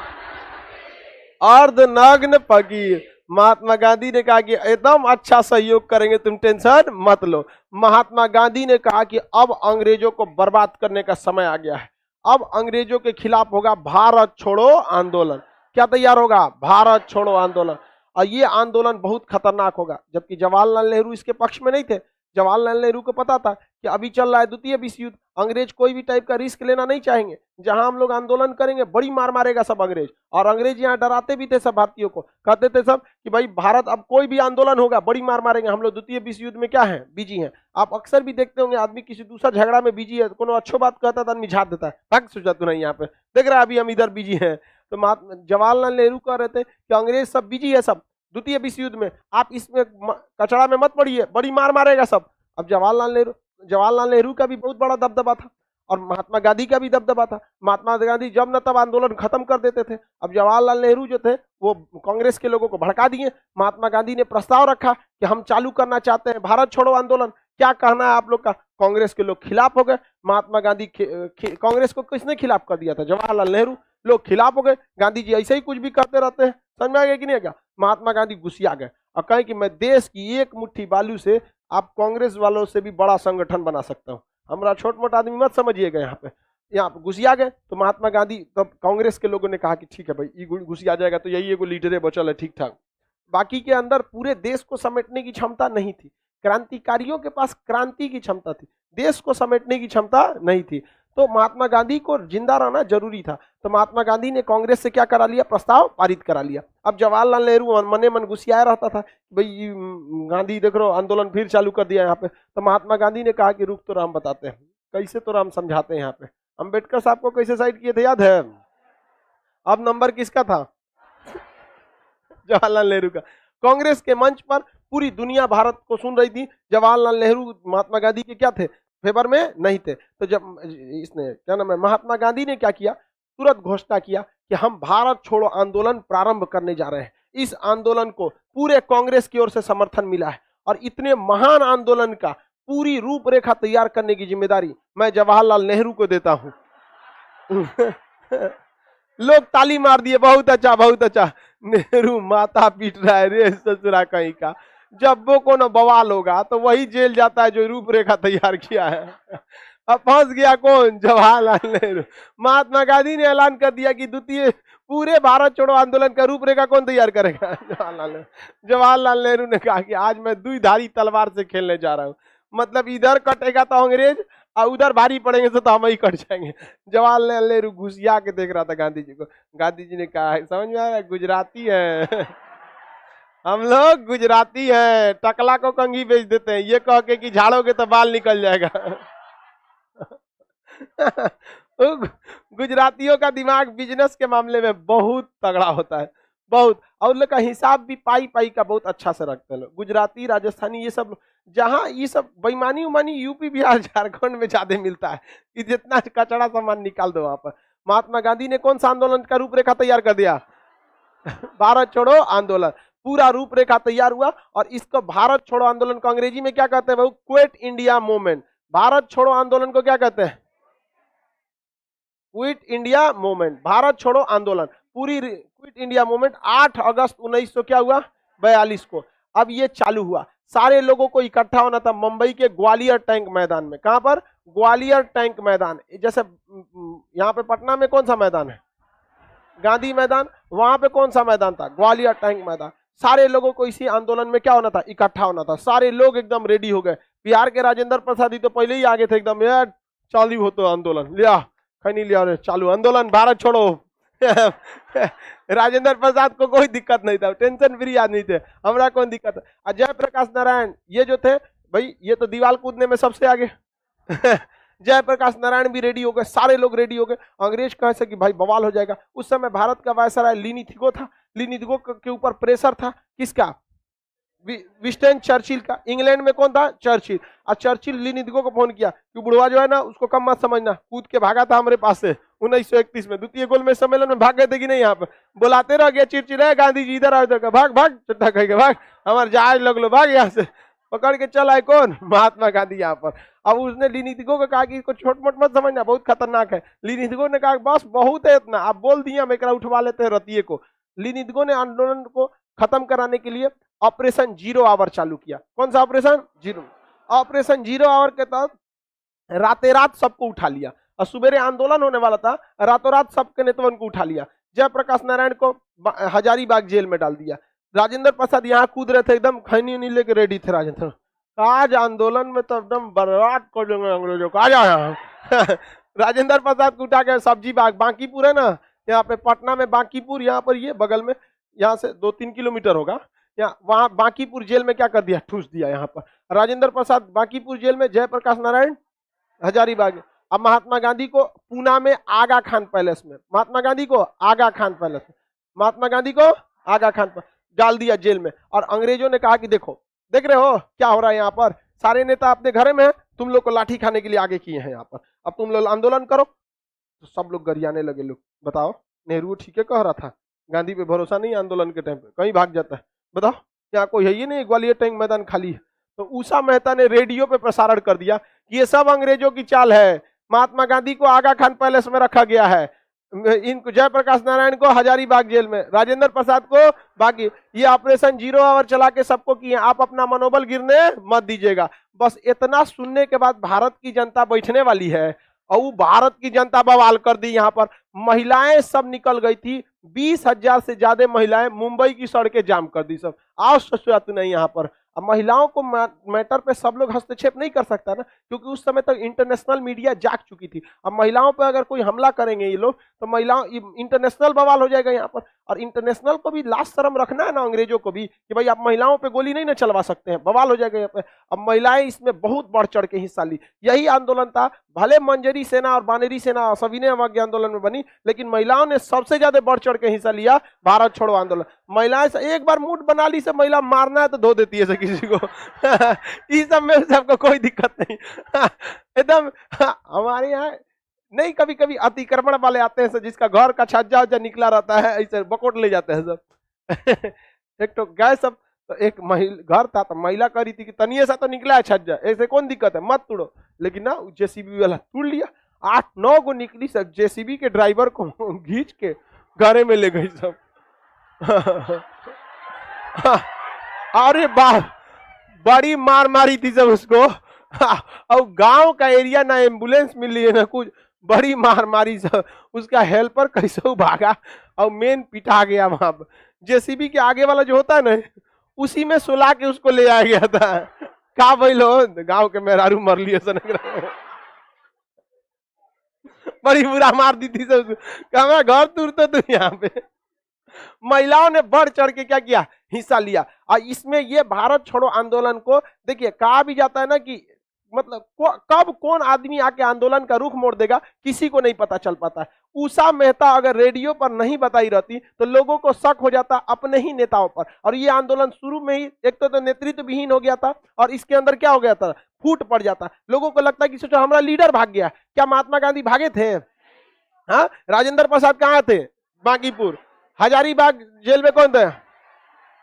अर्धनग्न फकीर। महात्मा गांधी ने कहा कि एकदम अच्छा सहयोग करेंगे, तुम टेंशन मत लो। महात्मा गांधी ने कहा कि अब अंग्रेजों को बर्बाद करने का समय आ गया है, अब अंग्रेजों के खिलाफ होगा भारत छोड़ो आंदोलन। क्या तैयार होगा, भारत छोड़ो आंदोलन। और ये आंदोलन बहुत खतरनाक होगा। जबकि जवाहरलाल नेहरू इसके पक्ष में नहीं थे। जवाहरलाल नेहरू को पता था कि अभी चल रहा है द्वितीय विश्व युद्ध, अंग्रेज कोई भी टाइप का रिस्क लेना नहीं चाहेंगे। जहां हम लोग आंदोलन करेंगे बड़ी मार मारेगा सब अंग्रेज। और अंग्रेज यहाँ डराते भी थे सब भारतीयों को, कहते थे सब कि भाई भारत अब कोई भी आंदोलन होगा बड़ी मार मारेंगे, हम लोग द्वितीय विश्व युद्ध में क्या है, बिजी हैं। आप अक्सर भी देखते होंगे आदमी किसी दूसरा झगड़ा में बिजी है, कोनो अच्छो बात कहता था, निझाड़ देता है, भाग सोचा तू नहीं यहाँ पे देख रहा है अभी हम इधर बिजी हैं। तो जवाहरलाल नेहरू कह रहे थे कि अंग्रेज सब बिजी है, सब द्वितीय विश्व युद्ध में, आप इसमें कचड़ा में मत पड़िए, बड़ी मार मारेगा सब। अब जवाहरलाल नेहरू का भी बहुत बड़ा दबदबा था और महात्मा गांधी का भी दबदबा था। महात्मा गांधी जब न तब आंदोलन खत्म कर देते थे। अब जवाहरलाल नेहरू जो थे वो कांग्रेस के लोगों को भड़का दिए। महात्मा गांधी ने प्रस्ताव रखा कि हम चालू करना चाहते हैं भारत छोड़ो आंदोलन, क्या कहना है आप लोग का। कांग्रेस के लोग खिलाफ हो गए। महात्मा गांधी कांग्रेस को किसने खिलाफ कर दिया था, जवाहरलाल नेहरू। लोग खिलाफ हो गए। गांधी जी ऐसे ही कुछ भी करते रहते हैं, समझ में आ गया कि नहीं? क्या महात्मा गांधी गुस्सिया गए और कहे कि मैं देश की एक मुट्ठी बालू से आप कांग्रेस वालों से भी बड़ा संगठन बना सकता हूँ, हमारा छोट मोटा आदमी मत समझिएगा। यहाँ पे घुसिया गए। तो महात्मा गांधी तब कांग्रेस के लोगों ने कहा कि ठीक है भाई, ये घुसिया जाएगा तो यही एगो लीडर बचल है, ठीक ठाक। बाकी के अंदर पूरे देश को समेटने की क्षमता नहीं थी। क्रांतिकारियों के पास क्रांति की क्षमता थी, देश को समेटने की क्षमता नहीं थी। तो महात्मा गांधी को जिंदा रहना जरूरी था। तो महात्मा गांधी ने कांग्रेस से क्या करा लिया, प्रस्ताव पारित करा लिया। अब जवाहरलाल नेहरू मने मन गुस्सिया रहता था, भाई गांधी देख रहे हो आंदोलन फिर चालू कर दिया यहाँ पे। तो महात्मा गांधी ने कहा कि रुक तो राम बताते हैं, कैसे तो राम समझाते हैं। यहाँ पे अम्बेडकर साहब को कैसे साइड किए थे याद है? अब नंबर किसका था? जवाहरलाल नेहरू का। कांग्रेस के मंच पर पूरी दुनिया भारत को सुन रही थी। जवाहरलाल नेहरू महात्मा गांधी के क्या थे, फेवर में नहीं थे। तो जब इसने क्या नाम है, महात्मा गांधी ने क्या किया, तुरंत घोषणा किया कि हम भारत छोड़ो आंदोलन प्रारंभ करने जा रहे हैं। इस आंदोलन को पूरे कांग्रेस की ओर से समर्थन मिला है और इतने महान आंदोलन का पूरी रूपरेखा तैयार करने की जिम्मेदारी मैं जवाहरलाल नेहरू को देता हूं। लोग ताली मार दिए, बहुत अच्छा बहुत अच्छा। नेहरू माथा पीट रहा है, रे ससुरा कहीं का। जब वो कोनो बवाल होगा तो वही जेल जाता है जो रूपरेखा तैयार किया है। अब फंस गया कौन, जवाहरलाल नेहरू। महात्मा गांधी ने ऐलान कर दिया कि द्वितीय पूरे भारत छोड़ो आंदोलन का रूपरेखा कौन तैयार करेगा, जवाहरलाल नेहरू। जवाहरलाल नेहरू ने कहा कि आज मैं दुधारी तलवार से खेलने जा रहा हूँ, मतलब इधर कटेगा तो अंग्रेज और उधर भारी पड़ेंगे तो हम ही कट जाएंगे। जवाहरलाल नेहरू घुसिया के देख रहा था गांधी जी को। गांधी जी ने कहा है, समझ में आ रहा है, गुजराती है हम लोग, गुजराती है, टकला को कंघी बेच देते हैं, ये कह के कि झाड़ोगे तो बाल निकल जाएगा। गुजरातियों का दिमाग बिजनेस के मामले में बहुत तगड़ा होता है, बहुत। और लोग का हिसाब भी पाई पाई का बहुत अच्छा से रखते हैं लोग। गुजराती, राजस्थानी, ये सब जहाँ ये सब बेईमानी उमानी यूपी बिहार झारखंड में ज्यादा मिलता है कि जितना कचड़ा सामान निकाल दो वहां पर। महात्मा गांधी ने कौन सा आंदोलन का रूपरेखा तैयार कर दिया? भारत छोड़ो आंदोलन, पूरा रूपरेखा तैयार हुआ। और इसको भारत छोड़ो आंदोलन को अंग्रेजी में क्या कहते हैं भाई? Quit India movement. भारत छोड़ो आंदोलन को क्या कहते हैं? क्विट इंडिया मूवमेंट, भारत छोड़ो आंदोलन। पूरी क्विट इंडिया मूवमेंट 8 अगस्त 1900 क्या हुआ? 42 को। अब ये चालू हुआ, सारे लोगों को इकट्ठा होना था मुंबई के ग्वालियर टैंक मैदान में। कहां पर? ग्वालियर टैंक मैदान। जैसे यहां पे पटना में कौन सा मैदान है? गांधी मैदान। वहां पे कौन सा मैदान था? ग्वालियर टैंक मैदान। सारे लोगों को इसी आंदोलन में क्या होना था? इकट्ठा होना था। सारे लोग एकदम रेडी हो गए। बिहार के राजेंद्र प्रसाद ही तो पहले ही आगे थे एकदम, यार चालू हो तो आंदोलन, लिया खैनी लिया रे चालू आंदोलन भारत छोड़ो। राजेंद्र प्रसाद को कोई दिक्कत नहीं था, टेंशन फ्री आदमी थे, हमारा कौन दिक्कत है। और जयप्रकाश नारायण ये जो थे भाई, ये तो दीवार कूदने में सबसे आगे। जयप्रकाश नारायण भी रेडी हो गए, सारे लोग रेडी हो गए। अंग्रेज कहे से कि भाई बवाल हो जाएगा। उस समय भारत का वायसराय लिनिथिगो था। लिनिथिगो के ऊपर प्रेशर था, किसका? विंस्टन चर्चिल का। इंग्लैंड में कौन था? चर्चिल। और चर्चिल लिनिथिगो को फोन किया कि बुढ़वा जो है ना उसको कम मत समझना, कूद के भागा था हमारे पास से 1931 में द्वितीय गोलमेज सम्मेलन में, भाग गए थे कि नहीं? यहाँ पे बुलाते रह गया चिड़चिड़ा, गांधी जी इधर आओ, इधर भाग भाग चट्टा कह के भाग, हमारे जहाज लग लो, भाग यहाँ से। पकड़ के चल आए कौन? महात्मा गांधी यहाँ पर। अब उसने लिनिथिगो को कहा कि इसको छोट मोट मत समझना, बहुत खतरनाक है। लिनिथिगो ने कहा बस बहुत है इतना, आप बोल दिए हम एक उठवा लेते हैं रतिये को। लिनिथिगो ने आंदोलन को खत्म कराने के लिए ऑपरेशन 0 आवर चालू किया। कौन सा ऑपरेशन? 0। ऑपरेशन 0 आवर के तहत रातें रात सबको उठा लिया, और सुबेरे आंदोलन होने वाला था, रातों रात सबके नेताओं को उठा लिया। जयप्रकाश नारायण को हजारीबाग जेल में डाल दिया। राजेंद्र प्रसाद यहाँ कूद रहे थे, एकदम खैनी उनी लेके रेडी थे राजेंद्र। आज आंदोलन में तो एकदम बर्बाद कर देंगे अंग्रेजों को, आ जाओ यहाँ। राजेंद्र प्रसाद को उठा के सब्जी बाग, बांकीपुर है ना यहाँ पे, पटना में बांकीपुर, यहाँ पर ये बगल में, यहाँ से 2-3 किलोमीटर होगा, यहाँ वहां बांकीपुर जेल में क्या कर दिया? ठूस दिया यहाँ पर। राजेंद्र प्रसाद बांकीपुर जेल में, जयप्रकाश नारायण हजारीबाग। अब महात्मा गांधी को पूना में आगा खान पैलेस में, महात्मा गांधी को आगा खान पैलेस में, महात्मा गांधी को आगा खान पर डाल दिया जेल में। और अंग्रेजों ने कहा कि देखो, देख रहे हो क्या हो रहा है यहाँ पर, सारे नेता अपने घर में है, तुम लोग को लाठी खाने के लिए आगे किए हैं यहाँ पर, अब तुम लोग आंदोलन करो। तो सब लोग गरियाने लगे। लोग बताओ, नेहरू ठीक है कह रहा था, गांधी पे भरोसा नहीं आंदोलन के टाइम पे, कहीं भाग जाता है। बताओ यहाँ कोई है ही नहीं, ग्वालियर टैंक मैदान खाली है। तो उषा मेहता ने रेडियो पे प्रसारण कर दिया कि ये सब अंग्रेजों की चाल है, महात्मा गांधी को आगा खान पैलेस में रखा गया है, इनको जयप्रकाश नारायण को हजारीबाग जेल में, राजेंद्र प्रसाद को बाकी, ये ऑपरेशन 0 आवर चला के सबको किए, आप अपना मनोबल गिरने मत दीजिएगा। बस इतना सुनने के बाद भारत की जनता बैठने वाली है, और भारत की जनता बवाल कर दी। यहाँ पर महिलाएं सब निकल गई थी, 20,000 से ज्यादा महिलाएं मुंबई की सड़कें जाम कर दी सब। आओ सचुआत नहीं यहाँ पर। अब महिलाओं को मैटर पे सब लोग हस्तक्षेप नहीं कर सकता ना, क्योंकि उस समय तक इंटरनेशनल मीडिया जाग चुकी थी। अब महिलाओं पे अगर कोई हमला करेंगे ये लोग, तो महिलाओं इंटरनेशनल बवाल हो जाएगा यहाँ पर। और इंटरनेशनल को भी लाज शर्म रखना है ना अंग्रेजों को भी, कि भाई आप महिलाओं पे गोली नहीं ना चलवा सकते हैं, बवाल हो जाएगा यहाँ पे। अब महिलाएं इसमें बहुत बढ़ चढ़ के हिस्सा ली। यही आंदोलन था, भले मंजरी सेना और बानेरी सेना सभी ने अवज्ञा आंदोलन में बनी, लेकिन महिलाओं ने सबसे ज्यादा बढ़ चढ़ के हिस्सा लिया भारत छोड़ो आंदोलन। महिलाएं से एक बार मूड बना ली से महिला मारना है तो धो देती है किसी को। इस सब में सबको कोई दिक्कत नहीं। एकदम हमारे यहाँ नहीं, कभी कभी अतिक्रमण वाले आते हैं जिसका घर का छज्जा उज्जा निकला रहता है, ऐसे बकोट ले जाते हैं सब। एक तो गए सब, तो एक घर था, तो महिला कह रही थी कि तनिए सा तो निकला है छज्जा, ऐसे कौन दिक्कत है, मत तोड़ो। लेकिन ना जेसीबी वाला तोड़ लिया, 8-9 गो निकली सब, जेसीबी के ड्राइवर को घींच के घरे में ले गई सब। अरे बाप, बड़ी मार मारी थी सब उसको। और गांव का एरिया, ना एम्बुलेंस मिली है ना कुछ, बड़ी मार मारी सब। उसका हेल्पर कैसे भागा और मेन पिटा गया वहां पर। जेसीबी के आगे वाला जो होता है ना, उसी में सुला के उसको ले आया गया था। का भाई लो गांव के मेहरारू मर लिए बड़ी बुरा मार दी थी सब। कहा घर दूर तो तू यहाँ पे। महिलाओं ने बढ़ चढ़ के क्या किया, हिस्सा लिया। और इसमें ये भारत छोड़ो आंदोलन को देखिए, कहा भी जाता है ना कि मतलब कब कौन आदमी आके आंदोलन का रुख मोड़ देगा किसी को नहीं पता चल पाता है। उषा मेहता अगर रेडियो पर नहीं बताई रहती तो लोगों को शक हो जाता अपने ही नेताओं पर। और ये आंदोलन शुरू में ही एक तो नेतृत्व विहीन हो गया था, और इसके अंदर क्या हो गया था, फूट पड़ जाता। लोगों को लगता है कि सोचो हमारा लीडर भाग गया। क्या महात्मा गांधी भागे थे? हाँ, राजेंद्र प्रसाद कहाँ थे? बांकीपुर। हजारीबाग जेल में कौन थे?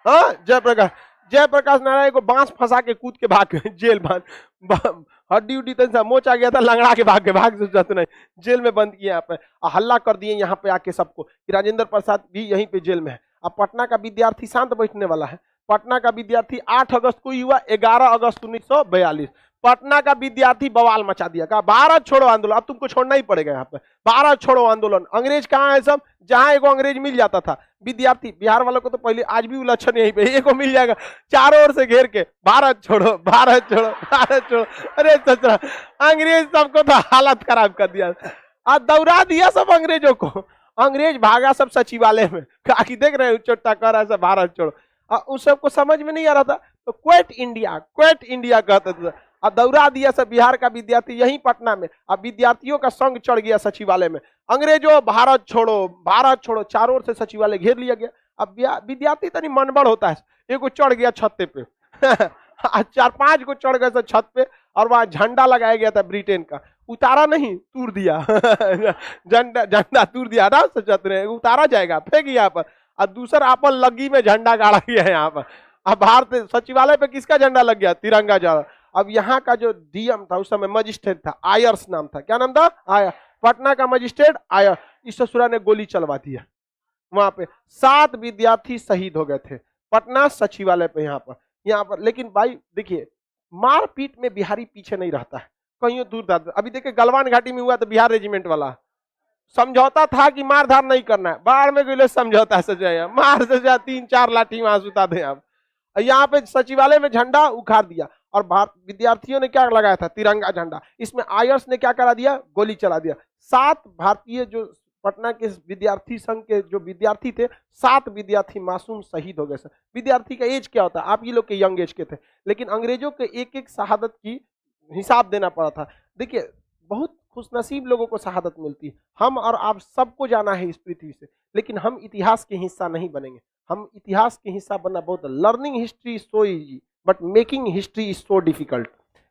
हाँ, जयप्रकाश। जयप्रकाश नारायण को बांस फंसा के कूद के भाग गए जेल बंद, हड्डी उड्डी तन मोच आ गया था, लंगड़ा के भाग से नहीं, जेल में बंद किया यहाँ पे, हल्ला कर दिए यहाँ पे आके सबको कि राजेंद्र प्रसाद भी यहीं पे जेल में है। अब पटना का विद्यार्थी शांत बैठने वाला है। पटना का विद्यार्थी 8 अगस्त को ही हुआ, 11 अगस्त 1942 पटना का विद्यार्थी बवाल मचा दिया, कहा भारत छोड़ो आंदोलन, अब तुमको छोड़ना ही पड़ेगा यहाँ पे, भारत छोड़ो आंदोलन। अंग्रेज कहाँ है सब? जहां एगो अंग्रेज मिल जाता था, विद्यार्थी, बिहार वालों को तो पहले, आज भी उलक्षण यहीं पे, एक मिल जाएगा चारों ओर से घेर के, भारत छोड़ो भारत छोड़ो भारत छोड़ो। अरे सचरा, अंग्रेज सबको तो हालत खराब कर दिया, आज दौड़ा दिया सब अंग्रेजों को। अंग्रेज भागा सब सचिवालय में, कहा कि देख रहे हो चोटा कर रहा है सब, भारत छोड़ो। उस सबको समझ में नहीं आ रहा था, तो क्विट इंडिया कहते थे। अब दौड़ा दिया सब बिहार का विद्यार्थी यहीं पटना में। अब विद्यार्थियों का संग चढ़ गया सचिवालय में, अंग्रेजों भारत छोड़ो, चारों ओर से सचिवालय घेर लिया गया। अब विद्यार्थी तनी मनबड़ होता है, एगो चढ़ गया छत पे 4-5 को चढ़ गए छत पे, और वहां झंडा लगाया गया था ब्रिटेन का, उतारा नहीं, तूर दिया झंडा तूर दिया, आराम से छत रहे, उतारा जाएगा, फेंक यहाँ पर। और दूसरा आपन लगी में झंडा गाड़ा गया है यहाँ पर। अब भारत सचिवालय पे किसका झंडा लग गया? तिरंगा झंडा। अब यहाँ का जो डीएम था उस समय, मजिस्ट्रेट था, आयर्स नाम था। क्या नाम था? आयर। पटना का मजिस्ट्रेट आयर, इस ससुरा ने गोली चलवा दिया। वहां पे 7 विद्यार्थी शहीद हो गए थे, पटना सचिवालय पे, यहाँ पर। लेकिन भाई देखिए, मारपीट में बिहारी पीछे नहीं रहता है, कहीं दूर था। अभी देखिए गलवान घाटी में हुआ तो बिहार रेजिमेंट वाला समझौता था कि मारधार नहीं करना है, बाढ़ में गए समझौता सजाया, मार सजा 3-4 लाठी वहां सुता दे। आप यहाँ पे सचिवालय में झंडा उखाड़ दिया, और विद्यार्थियों ने क्या लगाया था? तिरंगा झंडा। इसमें आयर्स ने क्या करा दिया? गोली चला दिया। 7 भारतीय जो पटना के विद्यार्थी संघ के जो विद्यार्थी थे, 7 विद्यार्थी मासूम शहीद हो गए। सर, विद्यार्थी का एज क्या होता है? आप ये लोग के यंग एज के थे, लेकिन अंग्रेजों के एक शहादत की हिसाब देना पड़ा था। देखिए, बहुत खुशनसीब लोगों को शहादत मिलती है। हम और आप सबको जाना है इस पृथ्वी से, लेकिन हम इतिहास के हिस्सा नहीं बनेंगे। हम इतिहास के हिस्सा बनना बहुत, learning history is so easy but making history is so difficult.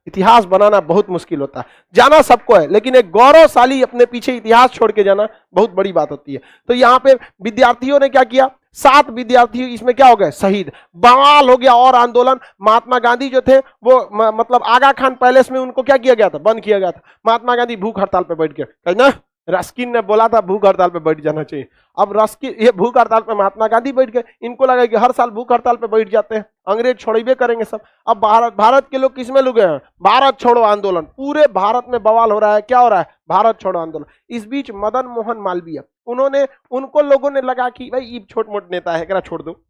इतिहास बनाना बहुत मुश्किल होता है, जाना सबको है, लेकिन एक गौरवशाली अपने पीछे इतिहास छोड़ के जाना बहुत बड़ी बात होती है। तो यहाँ पे विद्यार्थियों ने क्या किया? 7 विद्यार्थी इसमें क्या हो गए? शहीद। बवाल हो गया और आंदोलन। महात्मा गांधी जो थे वो मतलब आगा खान पैलेस में उनको क्या किया गया था? बंद किया गया था। महात्मा गांधी भूख हड़ताल पे बैठ गए, ना रस्किन ने बोला था भूख हड़ताल पे बैठ जाना चाहिए। अब रस्किन, ये भूख हड़ताल पे महात्मा गांधी बैठ गए। इनको लगा कि हर साल भूख हड़ताल पे बैठ जाते हैं, अंग्रेज छोड़बे करेंगे सब। अब भारत के लोग किसमें लुके हैं? भारत छोड़ो आंदोलन। पूरे भारत में बवाल हो रहा है, क्या हो रहा है? भारत छोड़ो आंदोलन। इस बीच मदन मोहन मालवीय, उनको लोगों ने लगा कि भाई ये छोट मोट नेता है, एकरा छोड़ दो।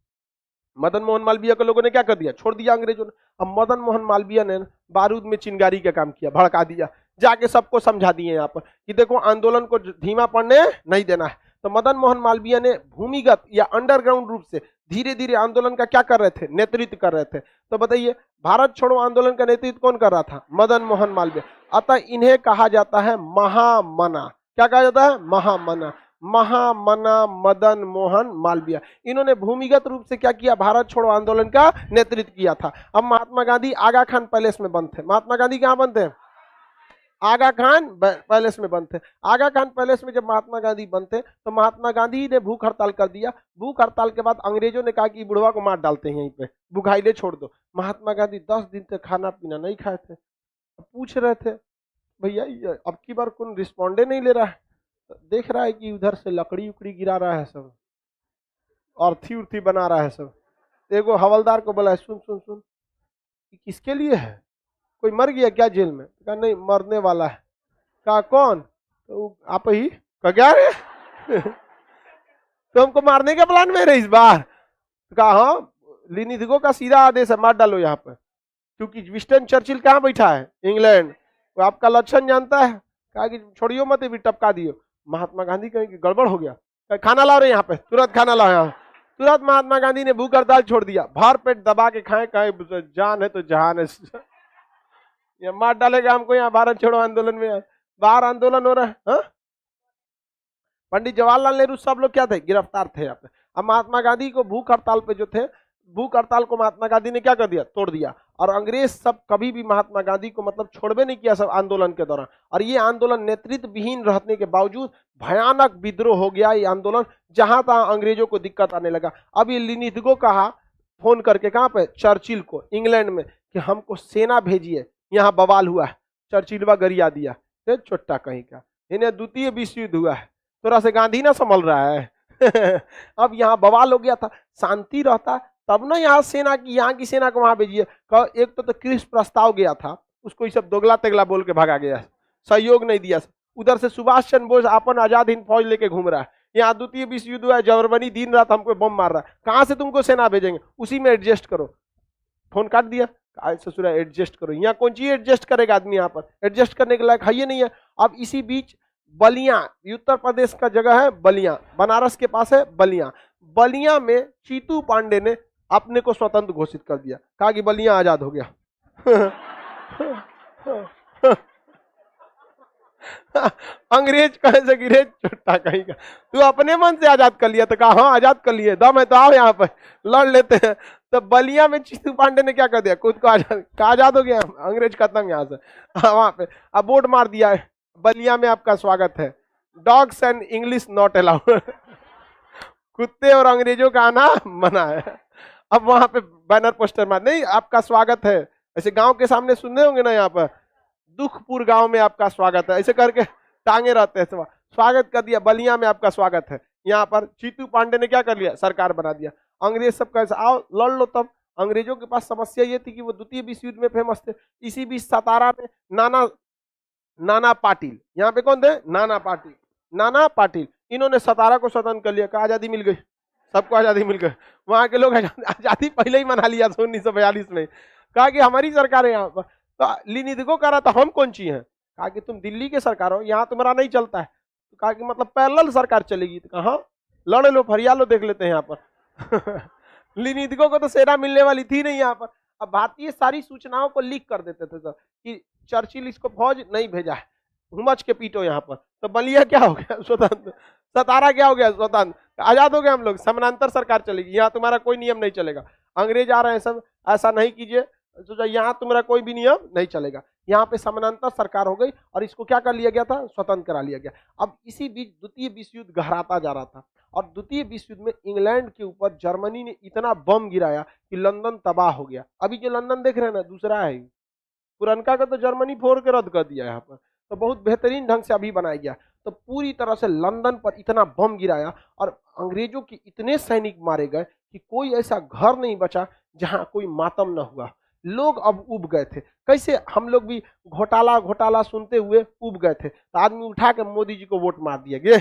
मदन मोहन मालवीय को लोगों ने क्या कर दिया? छोड़ दिया अंग्रेजों ने। अब मदन मोहन मालवीय ने बारूद में चिंगारी का काम किया, भड़का दिया, जाके सबको समझा दिए यहाँ पर कि देखो आंदोलन को धीमा पड़ने नहीं देना है। तो मदन मोहन मालवीय ने भूमिगत या अंडरग्राउंड रूप से धीरे धीरे आंदोलन का क्या कर रहे थे? नेतृत्व कर रहे थे। तो बताइए, भारत छोड़ो आंदोलन का नेतृत्व कौन कर रहा था? मदन मोहन मालवीय। अतः इन्हें कहा जाता है महामना। क्या कहा जाता है? महामना। महामना मदन मोहन मालवीय। इन्होंने भूमिगत रूप से क्या किया? भारत छोड़ो आंदोलन का नेतृत्व किया था। अब महात्मा गांधी आगा खान पैलेस में बंद थे। महात्मा गांधी कहाँ बंद थे? आगा खान पैलेस में बंद थे। आगा खान पैलेस में जब महात्मा गांधी बंद थे तो महात्मा गांधी ने भूख हड़ताल कर दिया। भूख हड़ताल के बाद अंग्रेजों ने कहा कि बुढ़वा को मार डालते हैं, यहीं पे भूखाइले छोड़ दो। महात्मा गांधी 10 दिन तक खाना पीना नहीं खाए थे। पूछ रहे थे भैया अब की बार कौन रिस्पॉन्डे नहीं ले रहा है, देख रहा है कि उधर से लकड़ी उकड़ी गिरा रहा है सब, अर्थी उर्थी बना रहा है सब। एगो हवलदार को बोला, सुन सुन सुन, किसके लिए है? कोई मर गया क्या जेल में? कहा नहीं, मरने वाला है। कहा कौन? तो आप ही। कहा क्या रे तो हमको मारने के प्लान में रहे इस बार? कहा हाँ, लिनिथगो का सीधा आदेश है, मार डालो यहाँ पर, क्योंकि विंस्टन चर्चिल कहाँ बैठा है? इंग्लैंड। वो आपका लक्षण जानता है। कहा कि छोड़ियो मत, भी टपका दियो। महात्मा गांधी कहें कि गड़बड़ हो गया, खाना लाओ रे यहाँ पे, तुरंत खाना लाओ यहाँ। तुरंत महात्मा गांधी ने भूख हड़ताल छोड़ दिया, भर पेट दबा के खाए, कहे जान है तो जहान है। ये मार डालेगा हमको यहाँ भारत छोड़ो आंदोलन में। बाहर आंदोलन हो रहा है। हा? पंडित जवाहरलाल नेहरू सब लोग क्या थे? गिरफ्तार थे यहाँ पे। अब महात्मा गांधी को भूख हड़ताल पे जो थे, भूख हड़ताल को महात्मा गांधी ने क्या कर दिया? तोड़ दिया। और अंग्रेज सब कभी भी महात्मा गांधी को मतलब छोड़बे नहीं किया सब आंदोलन के दौरान। और ये आंदोलन नेतृत्व विहीन रहने के बावजूद भयानक विद्रोह हो गया। ये आंदोलन जहां तहां अंग्रेजों को दिक्कत आने लगा। अब ये लिनिथ को कहा फोन करके, कहां पे, चर्चिल को, इंग्लैंड में, कि हमको सेना भेजिए, यहाँ बवाल हुआ है। चर्चिलवा गरिया दिया, छोटा कहीं का, इन्हें द्वितीय विश्व युद्ध हुआ है, थोड़ा से गांधी ना संभल रहा है। अब यहाँ बवाल हो गया था, शांति रहता तब ना यहाँ सेना की, यहाँ की सेना को वहां भेजिए। एक तो क्रिस प्रस्ताव गया था, उसको ये सब दोगला तेगला बोल के भागा गया, सहयोग नहीं दिया। उधर से सुभाष चंद्र बोस अपन आजाद हिंद फौज लेके घूम रहा है, यहाँ द्वितीय विश्व युद्ध हुआ है, जर्मनी दिन रात हमको बम मार रहा है, कहाँ से तुमको सेना भेजेंगे, उसी में एडजस्ट करो। फोन काट दिया, ससुरा एडजस्ट करो, यहाँ कौन चीज एडजस्ट करेगा आदमी, यहाँ पर एडजस्ट करने के लायक है ही नहीं है। अब इसी बीच बलिया, उत्तर प्रदेश का जगह है बलिया, बनारस के पास है बलिया, बलिया में चीतू पांडे ने अपने को स्वतंत्र घोषित कर दिया, कहा कि बलिया आजाद हो गया। अंग्रेज कहे से गिरे, छोटा कहीं का, तू अपने मन से आजाद कर लिया, तो कहा हाँ आजाद कर लिए, दम है तो आओ यहाँ पर लड़ लेते हैं। तो बलिया में चीतू पांडे ने क्या कर दिया, खुद को आजाद हो गया, अंग्रेज खत्म यहाँ से। वहां पे अब बोर्ड मार दिया है, बलिया में आपका स्वागत है, dogs and English not allowed, कुत्ते और अंग्रेजों का आना मना है। अब वहां पे बैनर पोस्टर मार, नहीं आपका स्वागत है, ऐसे गांव के सामने सुनने होंगे ना, यहाँ पर दुखपुर गांव में आपका स्वागत है, ऐसे करके टांगे रहते हैं, स्वागत कर दिया, बलिया में आपका स्वागत है। यहाँ पर चीतू पांडे ने क्या कर लिया, सरकार बना दिया। अंग्रेज सब कैसे, आओ लड़ लो। तब अंग्रेजों के पास समस्या ये थी कि वो द्वितीय विश्व युद्ध में फेमस थे। इसी बीच सतारा में नाना पाटिल, यहाँ पे कौन थे, नाना पाटिल, इन्होंने सतारा को स्वतंत्र कर लिया, कहा आजादी मिल गई, सबको आजादी मिल गई। वहां के लोग आजादी पहले ही मना लिया था 1942 में, कहा कि हमारी सरकार है यहाँ पर। तो लिनिथ को कहा था हम कौन ची हैं, कहा कि तुम दिल्ली के सरकार हो, यहाँ तुम्हारा नहीं चलता है। तो कहा कि मतलब पैरेलल सरकार चलेगी, तो कहा लड़ लो, फरिया लो, देख लेते हैं यहाँ पर। लिनिथ को तो सेना मिलने वाली थी नहीं यहाँ पर। अब भारतीय सारी सूचनाओं को लीक कर देते थे सर कि चर्चिल इसको फौज नहीं भेजा है, हुमच के पीटो यहाँ पर। तो बलिया क्या हो गया, स्वतंत्र, सतारा क्या हो गया, स्वतंत्र, आजाद हो गए हम लोग, समानांतर सरकार चलेगी, यहाँ तुम्हारा कोई नियम नहीं चलेगा। अंग्रेज आ रहे हैं सब, ऐसा नहीं कीजिए, सोचा यहाँ तुम्हारा कोई भी नियम नहीं चलेगा। यहाँ पे समानांतर सरकार हो गई और इसको क्या कर लिया गया था, स्वतंत्र करा लिया गया। अब इसी बीच द्वितीय विश्व युद्ध गहराता जा रहा था और द्वितीय विश्व युद्ध में इंग्लैंड के ऊपर जर्मनी ने इतना बम गिराया कि लंदन तबाह हो गया। अभी जो लंदन देख रहे हैं ना, दूसरा है, पुरनका का तो जर्मनी फोड़ के रद्द कर दिया यहाँ पर, तो बहुत बेहतरीन ढंग से अभी बनाया गया। तो पूरी तरह से लंदन पर इतना बम गिराया और अंग्रेजों के इतने सैनिक मारे गए कि कोई ऐसा घर नहीं बचा जहां कोई मातम न हुआ। लोग अब उब गए थे, कैसे हम लोग भी घोटाला सुनते हुए उब गए थे। तो आदमी उठा के मोदी जी को वोट मार दिया गया,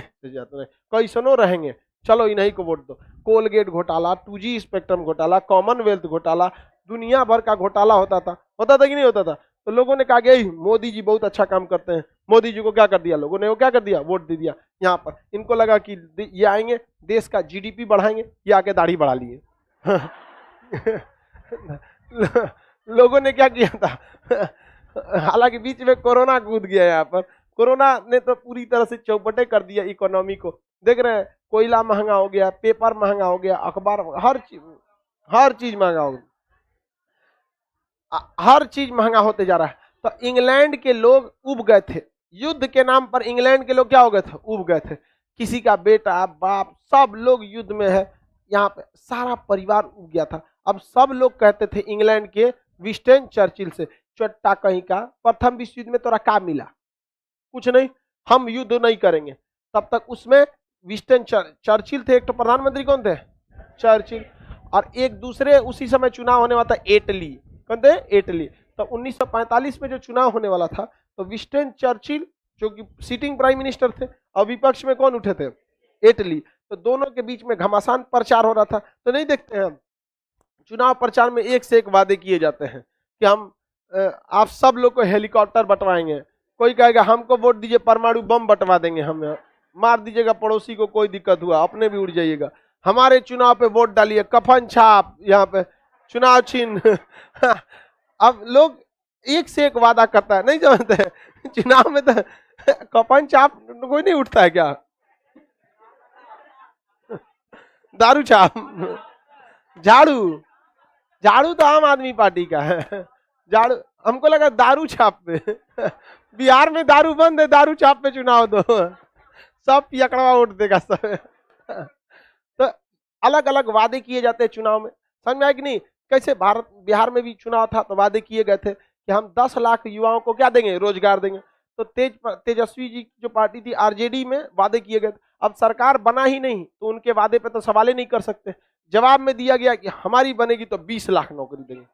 कैसनो रहेंगे, चलो इन्हीं को वोट दो। कोलगेट घोटाला, 2G स्पेक्ट्रम घोटाला, कॉमनवेल्थ घोटाला, दुनिया भर का घोटाला होता था कि नहीं होता था। तो लोगों ने कहा कि मोदी जी बहुत अच्छा काम करते हैं, मोदी जी को क्या कर दिया लोगों ने, वो क्या कर दिया, वोट दे दिया। यहाँ पर इनको लगा कि ये आएंगे देश का GDP बढ़ाएंगे, ये आके दाढ़ी बढ़ा लिए। लोगों ने क्या किया था, हालांकि बीच में कोरोना कूद गया यहाँ पर। कोरोना ने तो पूरी तरह से चौपटे कर दिया इकोनॉमी को। देख रहे हैं, कोयला महंगा हो गया, पेपर महंगा हो गया, अखबार, हर चीज महंगा हो गया, हर चीज महंगा होते जा रहा है। तो इंग्लैंड के लोग उब गए थे, युद्ध के नाम पर इंग्लैंड के लोग क्या हो गए थे, उब गए थे। किसी का बेटा बाप सब लोग युद्ध में है, यहाँ पे सारा परिवार उब गया था। अब सब लोग कहते थे इंग्लैंड के विंस्टन चर्चिल से, चट्टा कहीं का, प्रथम विश्व युद्ध में तोरा क्या मिला, कुछ नहीं, हम युद्ध नहीं करेंगे। तब तक उसमें विंस्टन चर्चिल थे, एक तो प्रधानमंत्री कौन थे, चर्चिल, और एक दूसरे उसी समय चुनाव होने वाला था एटली, कौन थे, एटली। तो 1945 में जो चुनाव होने वाला था, तो विंस्टन चर्चिल जो कि सिटिंग प्राइम मिनिस्टर थे और विपक्ष में कौन उठे थे, एटली। तो दोनों के बीच में घमासान प्रचार हो रहा था। तो नहीं देखते हैं, चुनाव प्रचार में एक से एक वादे किए जाते हैं कि हम आप सब लोग को हेलीकॉप्टर बंटवाएंगे, कोई कहेगा हमको वोट दीजिए परमाणु बम बंटवा देंगे, हम मार दीजिएगा पड़ोसी को, कोई दिक्कत हुआ अपने भी उड़ जाइएगा, हमारे चुनाव पे वोट डालिए, कफन छाप, यहाँ पे चुनाव चिन्ह। अब लोग एक से एक वादा करता है, नहीं जानते हैं चुनाव में तो कफन छाप कोई नहीं उठता है क्या, दारू छाप, झाड़ू, झाड़ू तो आम आदमी पार्टी का है। झाड़ू, हमको लगा दारू छाप पे। बिहार में दारू बंद है, दारू छाप पे चुनाव दो, सब पियकड़वा वोट देगा सब। तो अलग अलग वादे किए जाते हैं चुनाव में, समझ में आया कि नहीं? कैसे भारत बिहार में भी चुनाव था तो वादे किए गए थे कि हम 10 लाख युवाओं को क्या देंगे, रोजगार देंगे। तो तेजस्वी जी की जो पार्टी थी आरजेडी में वादे किए गए थे। अब सरकार बना ही नहीं तो उनके वादे पे तो सवाल ही नहीं कर सकते। जवाब में दिया गया कि हमारी बनेगी तो 20 लाख नौकरी देंगे।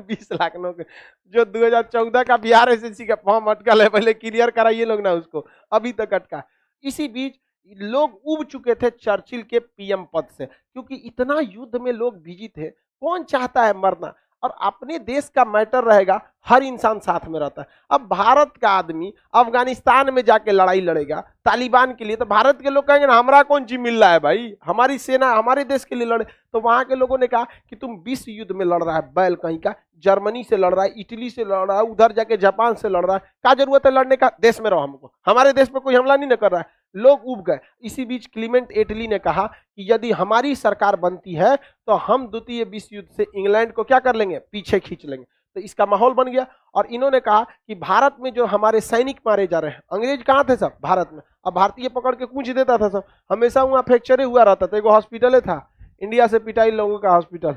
20 लाख नौकरी, जो 2014 का बिहार एसएससी का फॉर्म अटकल है, पहले क्लियर कराइए लोग ना उसको, अभी तक अटका। इसी बीच लोग उब चुके थे चर्चिल के पीएम पद से, क्योंकि इतना युद्ध में लोग बिजी थे। कौन चाहता है मरना? और अपने देश का मैटर रहेगा, हर इंसान साथ में रहता है। अब भारत का आदमी अफगानिस्तान में जाके लड़ाई लड़ेगा तालिबान के लिए, तो भारत के लोग कहेंगे ना हमारा कौन चीज मिल रहा है भाई, हमारी सेना हमारे देश के लिए लड़े। तो वहां के लोगों ने कहा कि तुम विश्व युद्ध में लड़ रहा है बैल कहीं का, जर्मनी से लड़ रहा है, इटली से लड़ रहा है, उधर जाके जापान से लड़ रहा है, क्या जरूरत है लड़ने का, देश में रहो, हमको हमारे देश में कोई हमला नहीं न कर रहा है। लोग उब गए। इसी बीच क्लीमेंट एटली ने कहा कि यदि हमारी सरकार बनती है तो हम द्वितीय विश्व युद्ध से इंग्लैंड को क्या कर लेंगे, पीछे खींच लेंगे। तो इसका माहौल बन गया। और इन्होंने कहा कि भारत में जो हमारे सैनिक मारे जा रहे हैं, अंग्रेज कहाँ थे सब, भारत में। अब भारतीय पकड़ के कूच देता था सब, हमेशा वहाँ फ्रैक्चर हुआ रहता था। एक हॉस्पिटल था, इंडिया से पिटाई लोगों का हॉस्पिटल।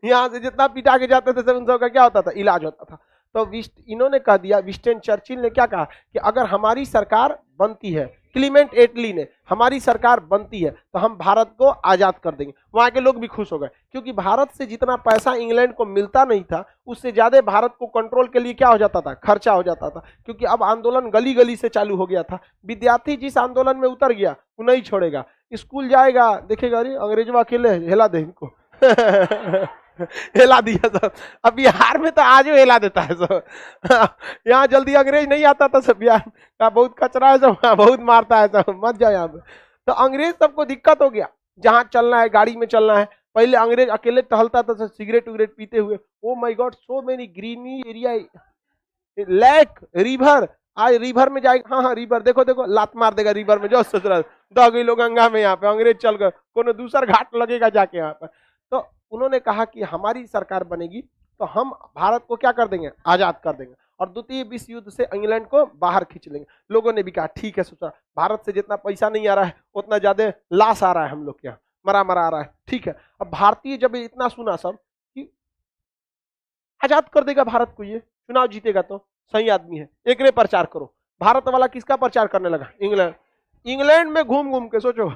यहाँ से जितना पिटा के जाते थे सब उन सबका क्या होता था, इलाज होता था। तो इन्होंने कह दिया, विंस्टन चर्चिल ने क्या कहा कि अगर हमारी सरकार बनती है, क्लीमेंट एटली ने, हमारी सरकार बनती है तो हम भारत को आजाद कर देंगे। वहां के लोग भी खुश हो गए, क्योंकि भारत से जितना पैसा इंग्लैंड को मिलता नहीं था, उससे ज्यादा भारत को कंट्रोल के लिए क्या हो जाता था, खर्चा हो जाता था। क्योंकि अब आंदोलन गली गली से चालू हो गया था। विद्यार्थी जिस आंदोलन में उतर गया वो नहीं छोड़ेगा, स्कूल जाएगा, देखेगा अरे अंग्रेजवा अकेले हिला दे इनको। हिला दिया सब। अब बिहार में तो आज हिला देता है सब। यहाँ जल्दी अंग्रेज नहीं आता था सब, बिहार का बहुत कचरा है सब, बहुत मारता है सब, मत जाओ यहाँ पे। तो अंग्रेज सबको दिक्कत हो गया, जहाँ चलना है गाड़ी में चलना है। पहले अंग्रेज अकेले टहलता था सिगरेट उगरेट पीते हुए। Oh my God, so many greenie area, lake, river. आज रिवर में जाएगा, हाँ हाँ रिवर, देखो देखो लात मार देगा रिवर में, जो सोच रहा दो गई लोग गंगा में, यहाँ पे अंग्रेज चल गए, कोनो दूसरा घाट लगेगा जाके यहाँ पर। तो उन्होंने कहा कि हमारी सरकार बनेगी तो हम भारत को क्या कर देंगे, आजाद कर देंगे, और द्वितीय विश्व युद्ध से इंग्लैंड को बाहर खींच लेंगे। लोगों ने भी कहा ठीक है, सोचा भारत से जितना पैसा नहीं आ रहा है उतना ज्यादा लाश आ रहा है, हम लोग के यहाँ मरा मरा आ रहा है, ठीक है। अब भारतीय जब इतना सुना सब कि आजाद कर देगा भारत को, ये चुनाव जीतेगा तो सही आदमी है, एक ने प्रचार करो। भारत वाला किसका प्रचार करने लगा, इंग्लैंड। इंग्लैंड में घूम घूम के सोचो।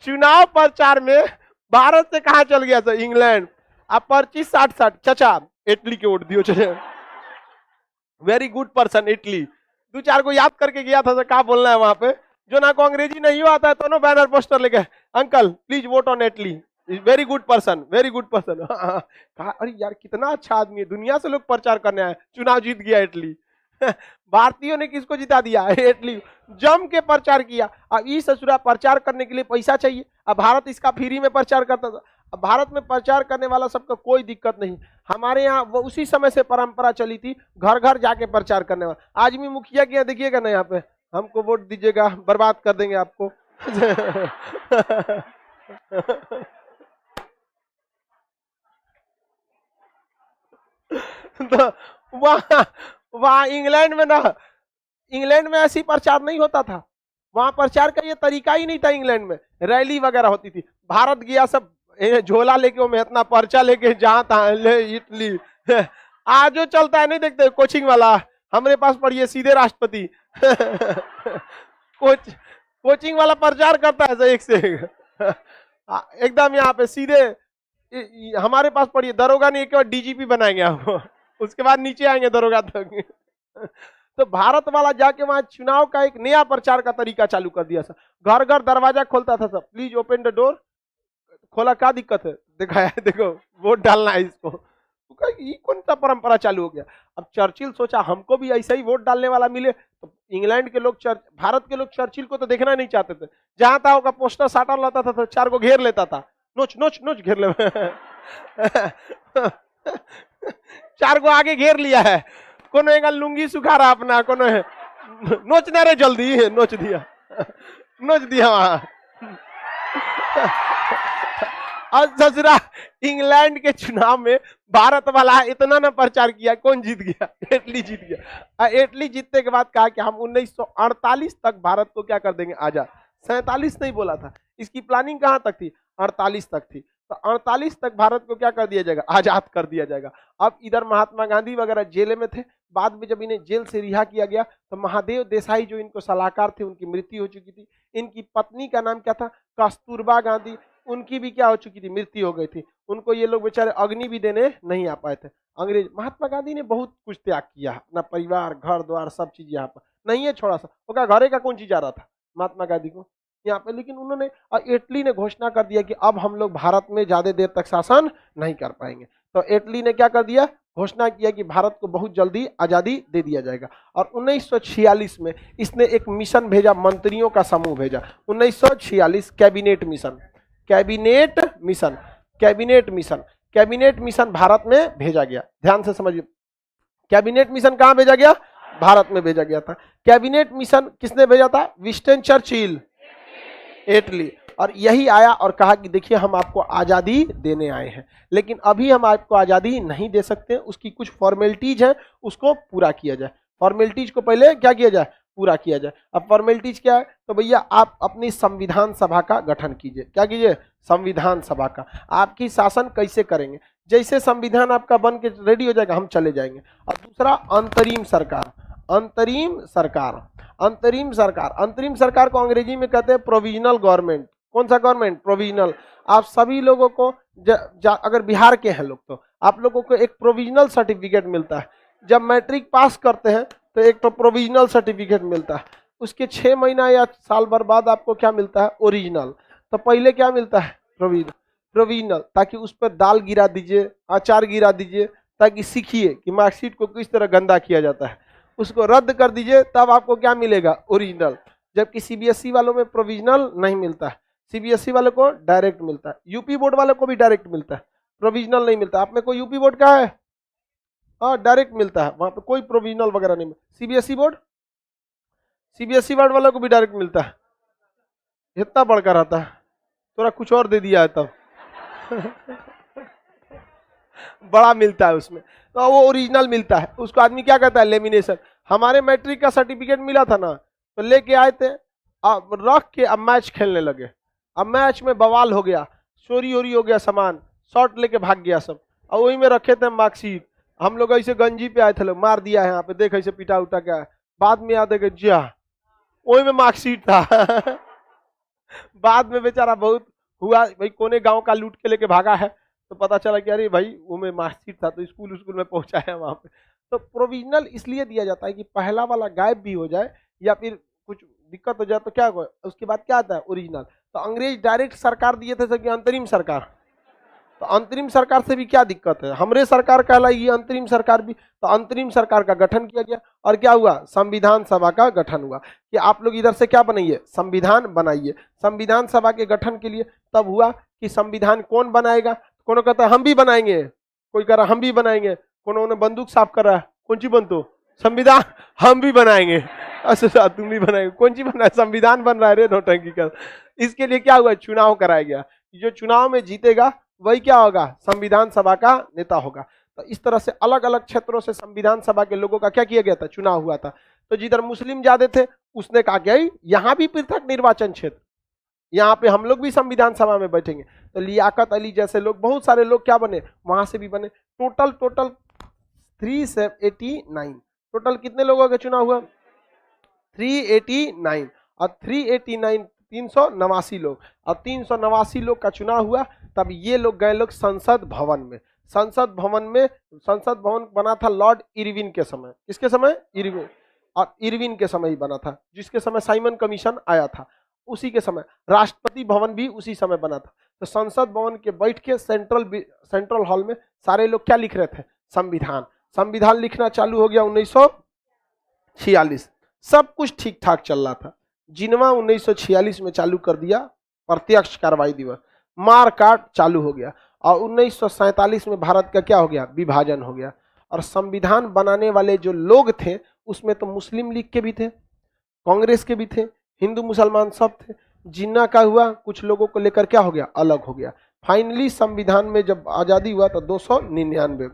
चुनाव प्रचार में भारत से कहा चल गया था, इंग्लैंड। अब पर्ची 60-60, चचा इटली के वोट दियो, चले वेरी गुड पर्सन इटली। 2-4 को याद करके गया था, क्या बोलना है वहां पे, जो ना को अंग्रेजी नहीं आता है तो ना बैनर पोस्टर लेके, uncle please vote on Italy, very good person, very good person. कहा अरे यार कितना अच्छा आदमी है, दुनिया से लोग प्रचार करने आए, चुनाव जीत गया इटली। भारतीयों ने किसको जिता दिया, इटली। जम के प्रचार किया। अब इस ससुरा प्रचार करने के लिए पैसा चाहिए, अब भारत इसका फ्री में प्रचार करता था। अब भारत में प्रचार करने वाला सबका कोई दिक्कत नहीं। हमारे यहाँ वो उसी समय से परंपरा चली थी, घर घर जाके प्रचार करने वाला। आज भी मुखिया किया देखिएगा ना, यहाँ पे हमको वोट दीजिएगा बर्बाद कर देंगे आपको। तो वहां इंग्लैंड में ना, इंग्लैंड में ऐसी प्रचार नहीं होता था, वहां प्रचार का ये तरीका ही नहीं था। इंग्लैंड में रैली वगैरह होती थी। भारत गया सब झोला लेके, में इतना पर्चा लेके, जहां तहां ले इटली। आज जो चलता है नहीं देखते, कोचिंग वाला हमारे पास पढ़िए सीधे राष्ट्रपति। कोचिंग वाला प्रचार करता है एक से एक, एकदम यहाँ पे सीधे। हमारे पास पढ़िए दरोगा ने एक बार डीजीपी बनाएंगे आपको, उसके बाद नीचे आएंगे दरोगा तक। तो भारत वाला जाके वहां चुनाव का एक नया प्रचार का तरीका चालू कर दिया था। घर घर दरवाजा खोलता था सब, प्लीज ओपन द डोर। खोला, क्या दिक्कत है, दिखाया देखो वोट डालना है इसको। तो ये कौन सा परंपरा चालू हो गया। अब चर्चिल सोचा हमको भी ऐसा ही वोट डालने वाला मिले। तो इंग्लैंड के लोग, भारत के लोग चर्चिल को तो देखना नहीं चाहते थे। जहां था उसका पोस्टर साटा लाता था तो 4 को घेर लेता था, नोच नोच नोच घेर ले। 4 को आगे घेर लिया है, कोनो एक लुंगी सुखा रहा अपना, कोनो नोचना रे जल्दी, नोच दिया। नोच दिया वहां। और ससुरा इंग्लैंड के चुनाव में भारत वाला इतना ना प्रचार किया, कौन जीत गया? इटली जीत गया। इटली जीतने के बाद कहा कि हम 1948 तक भारत को क्या कर देंगे, आजाद। 47 नहीं बोला था, इसकी प्लानिंग कहां तक थी, 48 तक थी। तो 48 तक भारत को क्या कर दिया जाएगा, आजाद कर दिया जाएगा। अब इधर महात्मा गांधी वगैरह जेल में थे, बाद में जब इन्हें जेल से रिहा किया गया तो महादेव देसाई जो इनको सलाहकार थे, उनकी मृत्यु हो चुकी थी। इनकी पत्नी का नाम क्या था, कस्तूरबा गांधी, उनकी भी क्या हो चुकी थी, मृत्यु हो गई थी। उनको ये लोग बेचारे अग्नि भी देने नहीं आ पाए थे। अंग्रेज, महात्मा गांधी ने बहुत कुछ त्याग किया, अपना परिवार, घर द्वार, सब चीज यहाँ पर नहीं है छोड़ा सा। वो क्या घरे का कौन चीज आ रहा था महात्मा गांधी को यहाँ पे, लेकिन उन्होंने, इटली ने घोषणा कर दिया कि अब हम लोग भारत में ज्यादा देर तक शासन नहीं कर पाएंगे। तो इटली ने क्या कर दिया, घोषणा किया कि भारत को बहुत जल्दी आजादी दे दिया जाएगा। और 1946 में इसने एक मिशन भेजा, मंत्रियों का समूह भेजा। 1946 cabinet mission, cabinet mission, cabinet mission, cabinet mission Bharat में भेजा गया। ध्यान से समझिए, कैबिनेट मिशन कहां भेजा गया, भारत में भेजा गया था। कैबिनेट मिशन किसने भेजा था, विंस्टन चर्चिल, इटली। और यही आया और कहा कि देखिए हम आपको आजादी देने आए हैं, लेकिन अभी हम आपको आजादी नहीं दे सकते, उसकी कुछ फॉर्मेलिटीज है, उसको पूरा किया जाए। फॉर्मेलिटीज को पहले क्या किया जाए, पूरा किया जाए। अब फॉर्मेलिटीज क्या है, तो भैया आप अपनी संविधान सभा का गठन कीजिए। क्या कीजिए, संविधान सभा का। आपकी शासन कैसे करेंगे, जैसे संविधान आपका बन के रेडी हो जाएगा हम चले जाएंगे। और दूसरा अंतरिम सरकार, अंतरिम सरकार, अंतरिम सरकार, अंतरिम सरकार को अंग्रेजी में कहते हैं प्रोविजनल गवर्नमेंट। कौन सा गवर्नमेंट, प्रोविजनल। आप सभी लोगों को अगर बिहार के हैं लोग तो आप लोगों को एक प्रोविजनल सर्टिफिकेट मिलता है। जब मैट्रिक पास करते हैं तो एक तो प्रोविजनल सर्टिफिकेट मिलता है, उसके 6 महीना या साल भर बाद आपको क्या मिलता है, ओरिजिनल। तो पहले क्या मिलता है, प्रोविजनल, ताकि उस पर दाल गिरा दीजिए, अचार गिरा दीजिए, ताकि सीखिए कि मार्कशीट को किस तरह गंदा किया जाता है। उसको रद्द कर दीजिए, तब आपको क्या मिलेगा, ओरिजिनल। जबकि सीबीएसई वालों में प्रोविजनल नहीं मिलता है, सीबीएसई वालों को डायरेक्ट मिलता है। यूपी बोर्ड वालों को भी डायरेक्ट मिलता है, प्रोविजनल नहीं मिलता। आप में कोई यूपी बोर्ड का है, हाँ डायरेक्ट मिलता है, वहां पे कोई प्रोविजनल वगैरह नहीं मिलता। सीबीएसई बोर्ड, सीबीएसई बोर्ड वालों को भी डायरेक्ट मिलता है, इतना बढ़कर आता है, थोड़ा कुछ और दे दिया है तब बड़ा मिलता है उसमें, तो वो ओरिजिनल मिलता है। उसको आदमी क्या कहता है, लेमिनेशन। हमारे मैट्रिक का सर्टिफिकेट मिला था ना, तो लेके आए थे, अब रख के अब मैच खेलने लगे। अब मैच में बवाल हो गया, चोरी वोरी हो गया, सामान शॉट लेके भाग गया सब, और वही में रखे थे मार्कशीट। हम लोग ऐसे गंजी पे आए थे, लोग मार दिया है यहाँ पे, देख ऐसे पिटा उटा क्या है। बाद में याद है कि जी हाँ वही में मार्कशीट था बाद में बेचारा बहुत हुआ, भाई कोने गांव का लूट के लेके भागा है, तो पता चला कि अरे भाई वो में मार्कशीट था, तो स्कूल में पहुंचाया वहां पे। तो प्रोविजनल इसलिए दिया जाता है कि पहला वाला गायब भी हो जाए या फिर कुछ दिक्कत हो जाए तो क्या हो, उसके बाद क्या आता है, ओरिजिनल। तो अंग्रेज डायरेक्ट सरकार दिए थे कि अंतरिम सरकार, तो अंतरिम सरकार से भी क्या दिक्कत है, हमरे सरकार कहलाएगी अंतरिम सरकार भी। तो अंतरिम सरकार का गठन किया गया और क्या हुआ, संविधान सभा का गठन हुआ कि आप लोग इधर से क्या बनाइए, संविधान बनाइए। संविधान सभा के गठन के लिए तब हुआ कि संविधान कौन बनाएगा, कौन कहता है हम भी बनाएंगे, कोई कह रहा हम भी बनाएंगे, कौन बंदूक साफ कर रहा है, कौन सी बंदूक, संविधान हम भी बनाएंगे। अच्छा तुम भी बनाएंगे, कौन सी बना है, संविधान बन रहा है रे नौटंकी कर। इसके लिए क्या हुआ, चुनाव कराया गया, जो चुनाव में जीतेगा वही क्या होगा, संविधान सभा का नेता होगा। तो इस तरह से अलग अलग क्षेत्रों से संविधान सभा के लोगों का क्या किया गया था, चुनाव हुआ था। तो जिधर मुस्लिम ज्यादा थे उसने कहा कि यहाँ भी पृथक निर्वाचन क्षेत्र, यहाँ पे हम लोग भी संविधान सभा में बैठेंगे। तो लियाकत अली जैसे लोग, बहुत सारे लोग क्या बने, वहां से भी बने। टोटल 389, टोटल कितने लोगों का चुनाव हुआ, 389। और 389 389 लोग, और 389 लोग का चुनाव हुआ। तब ये लोग गए लोग संसद भवन में। संसद भवन बना था लॉर्ड इरविन के समय। किसके समय, इरविन, और इरविन के समय ही बना था, जिसके समय साइमन कमीशन आया था उसी के समय। राष्ट्रपति भवन भी उसी समय बना था। तो संसद भवन के बैठ के सेंट्रल हॉल में सारे लोग क्या लिख रहे थे, संविधान लिखना चालू हो गया 1946। सब कुछ ठीक ठाक चल रहा था। जिनवा 1946 में चालू कर दिया प्रत्यक्ष कार्रवाई दिवस, मार काट चालू हो गया। और 1947 में भारत का क्या हो गया, विभाजन हो गया। और संविधान बनाने वाले जो लोग थे उसमें तो मुस्लिम लीग के भी थे, कांग्रेस के भी थे, हिंदू मुसलमान सब थे। जिन्ना का हुआ, कुछ लोगों को लेकर क्या हो गया, अलग हो गया। फाइनली संविधान में जब आजादी हुआ तो 299,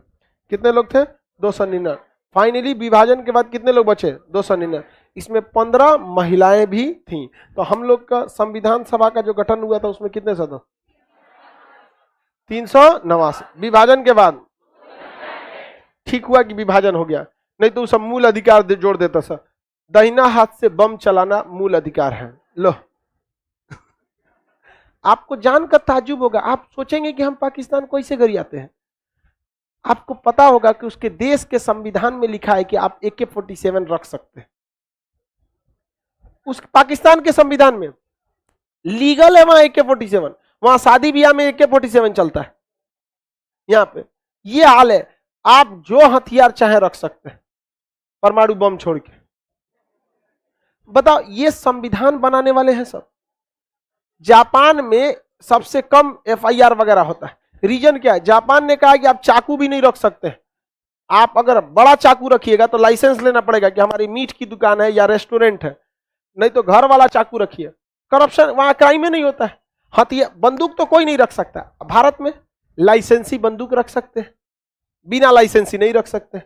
कितने लोग थे, 299। फाइनली विभाजन के बाद कितने लोग बचे, 299। इसमें 15 महिलाएं भी थीं। तो हम लोग का संविधान सभा का जो गठन हुआ था उसमें कितने सदस्य, 389। विभाजन के बाद ठीक हुआ कि विभाजन हो गया, नहीं तो सब मूल अधिकार जोड़ देता सर। दाहिना हाथ से बम चलाना मूल अधिकार है। लो आपको जानकर ताज्जुब होगा, आप सोचेंगे कि हम पाकिस्तान को ऐसे गरियाते हैं। आपको पता होगा कि उसके देश के संविधान में लिखा है कि आप AK-47 रख सकते हैं। उस पाकिस्तान के संविधान में लीगल है वहां AK-47, वहां शादी ब्याह में AK-47 चलता है। यहां पे ये हाल है, आप जो हथियार चाहे रख सकते हैं, परमाणु बम छोड़ के। बताओ, ये संविधान बनाने वाले हैं सब। जापान में सबसे कम FIR वगैरह होता है। रीजन क्या है, जापान ने कहा कि आप चाकू भी नहीं रख सकते। आप अगर बड़ा चाकू रखिएगा तो लाइसेंस लेना पड़ेगा कि हमारी मीट की दुकान है या रेस्टोरेंट है, नहीं तो घर वाला चाकू रखिए। करप्शन वहां क्राइम में नहीं होता है। हथियार बंदूक तो कोई नहीं रख सकता। भारत में लाइसेंसी बंदूक रख सकते हैं, बिना लाइसेंसी नहीं रख सकते।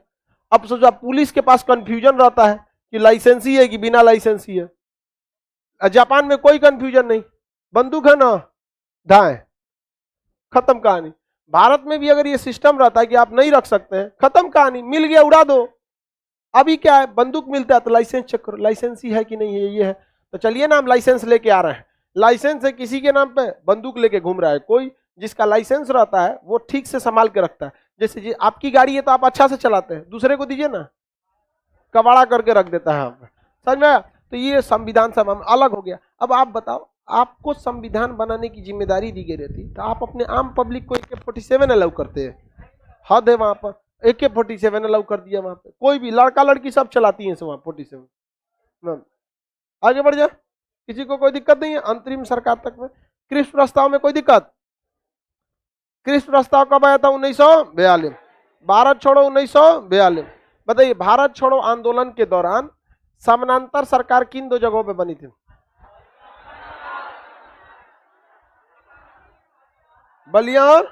अब सोचो, पुलिस के पास कंफ्यूजन रहता है कि लाइसेंसी है कि बिना लाइसेंसी है। जापान में कोई कंफ्यूजन नहीं, बंदूक है ना, दाएं, खत्म कहानी। भारत में भी अगर ये सिस्टम रहता है कि आप नहीं रख सकते हैं, खत्म कहानी, मिल गया उड़ा दो। अभी क्या है, बंदूक मिलता है तो लाइसेंस चेक करो, लाइसेंसी है कि नहीं है, ये है तो चलिए ना हम लाइसेंस लेके आ रहे हैं। लाइसेंस है किसी के नाम पे, बंदूक लेके घूम रहा है कोई। जिसका लाइसेंस रहता है वो ठीक से संभाल के रखता है। जैसे जी आपकी गाड़ी है तो आप अच्छा से चलाते हैं, दूसरे को दीजिए ना, कबाड़ा करके रख देता है आप, समझ में आया? तो ये संविधान सभा में अलग हो गया। अब आप बताओ, आपको संविधान बनाने की जिम्मेदारी दी गई रहती तो आप अपने आम पब्लिक को AK-47 अलाउ करते हैं? हद है वहां पर। AK-47 अलाउ कर दिया वहां पे, कोई भी लड़का लड़की सब चलाती है वहां 47। आगे बढ़ जा, किसी को कोई दिक्कत नहीं है अंतरिम सरकार तक में। क्रिप्स प्रस्ताव में कोई दिक्कत? क्रिप्स प्रस्ताव कब आया था? 1942। भारत छोड़ो 1942। बताइए, भारत छोड़ो आंदोलन के दौरान समानांतर सरकार किन दो जगहों पे बनी थी? बलिया और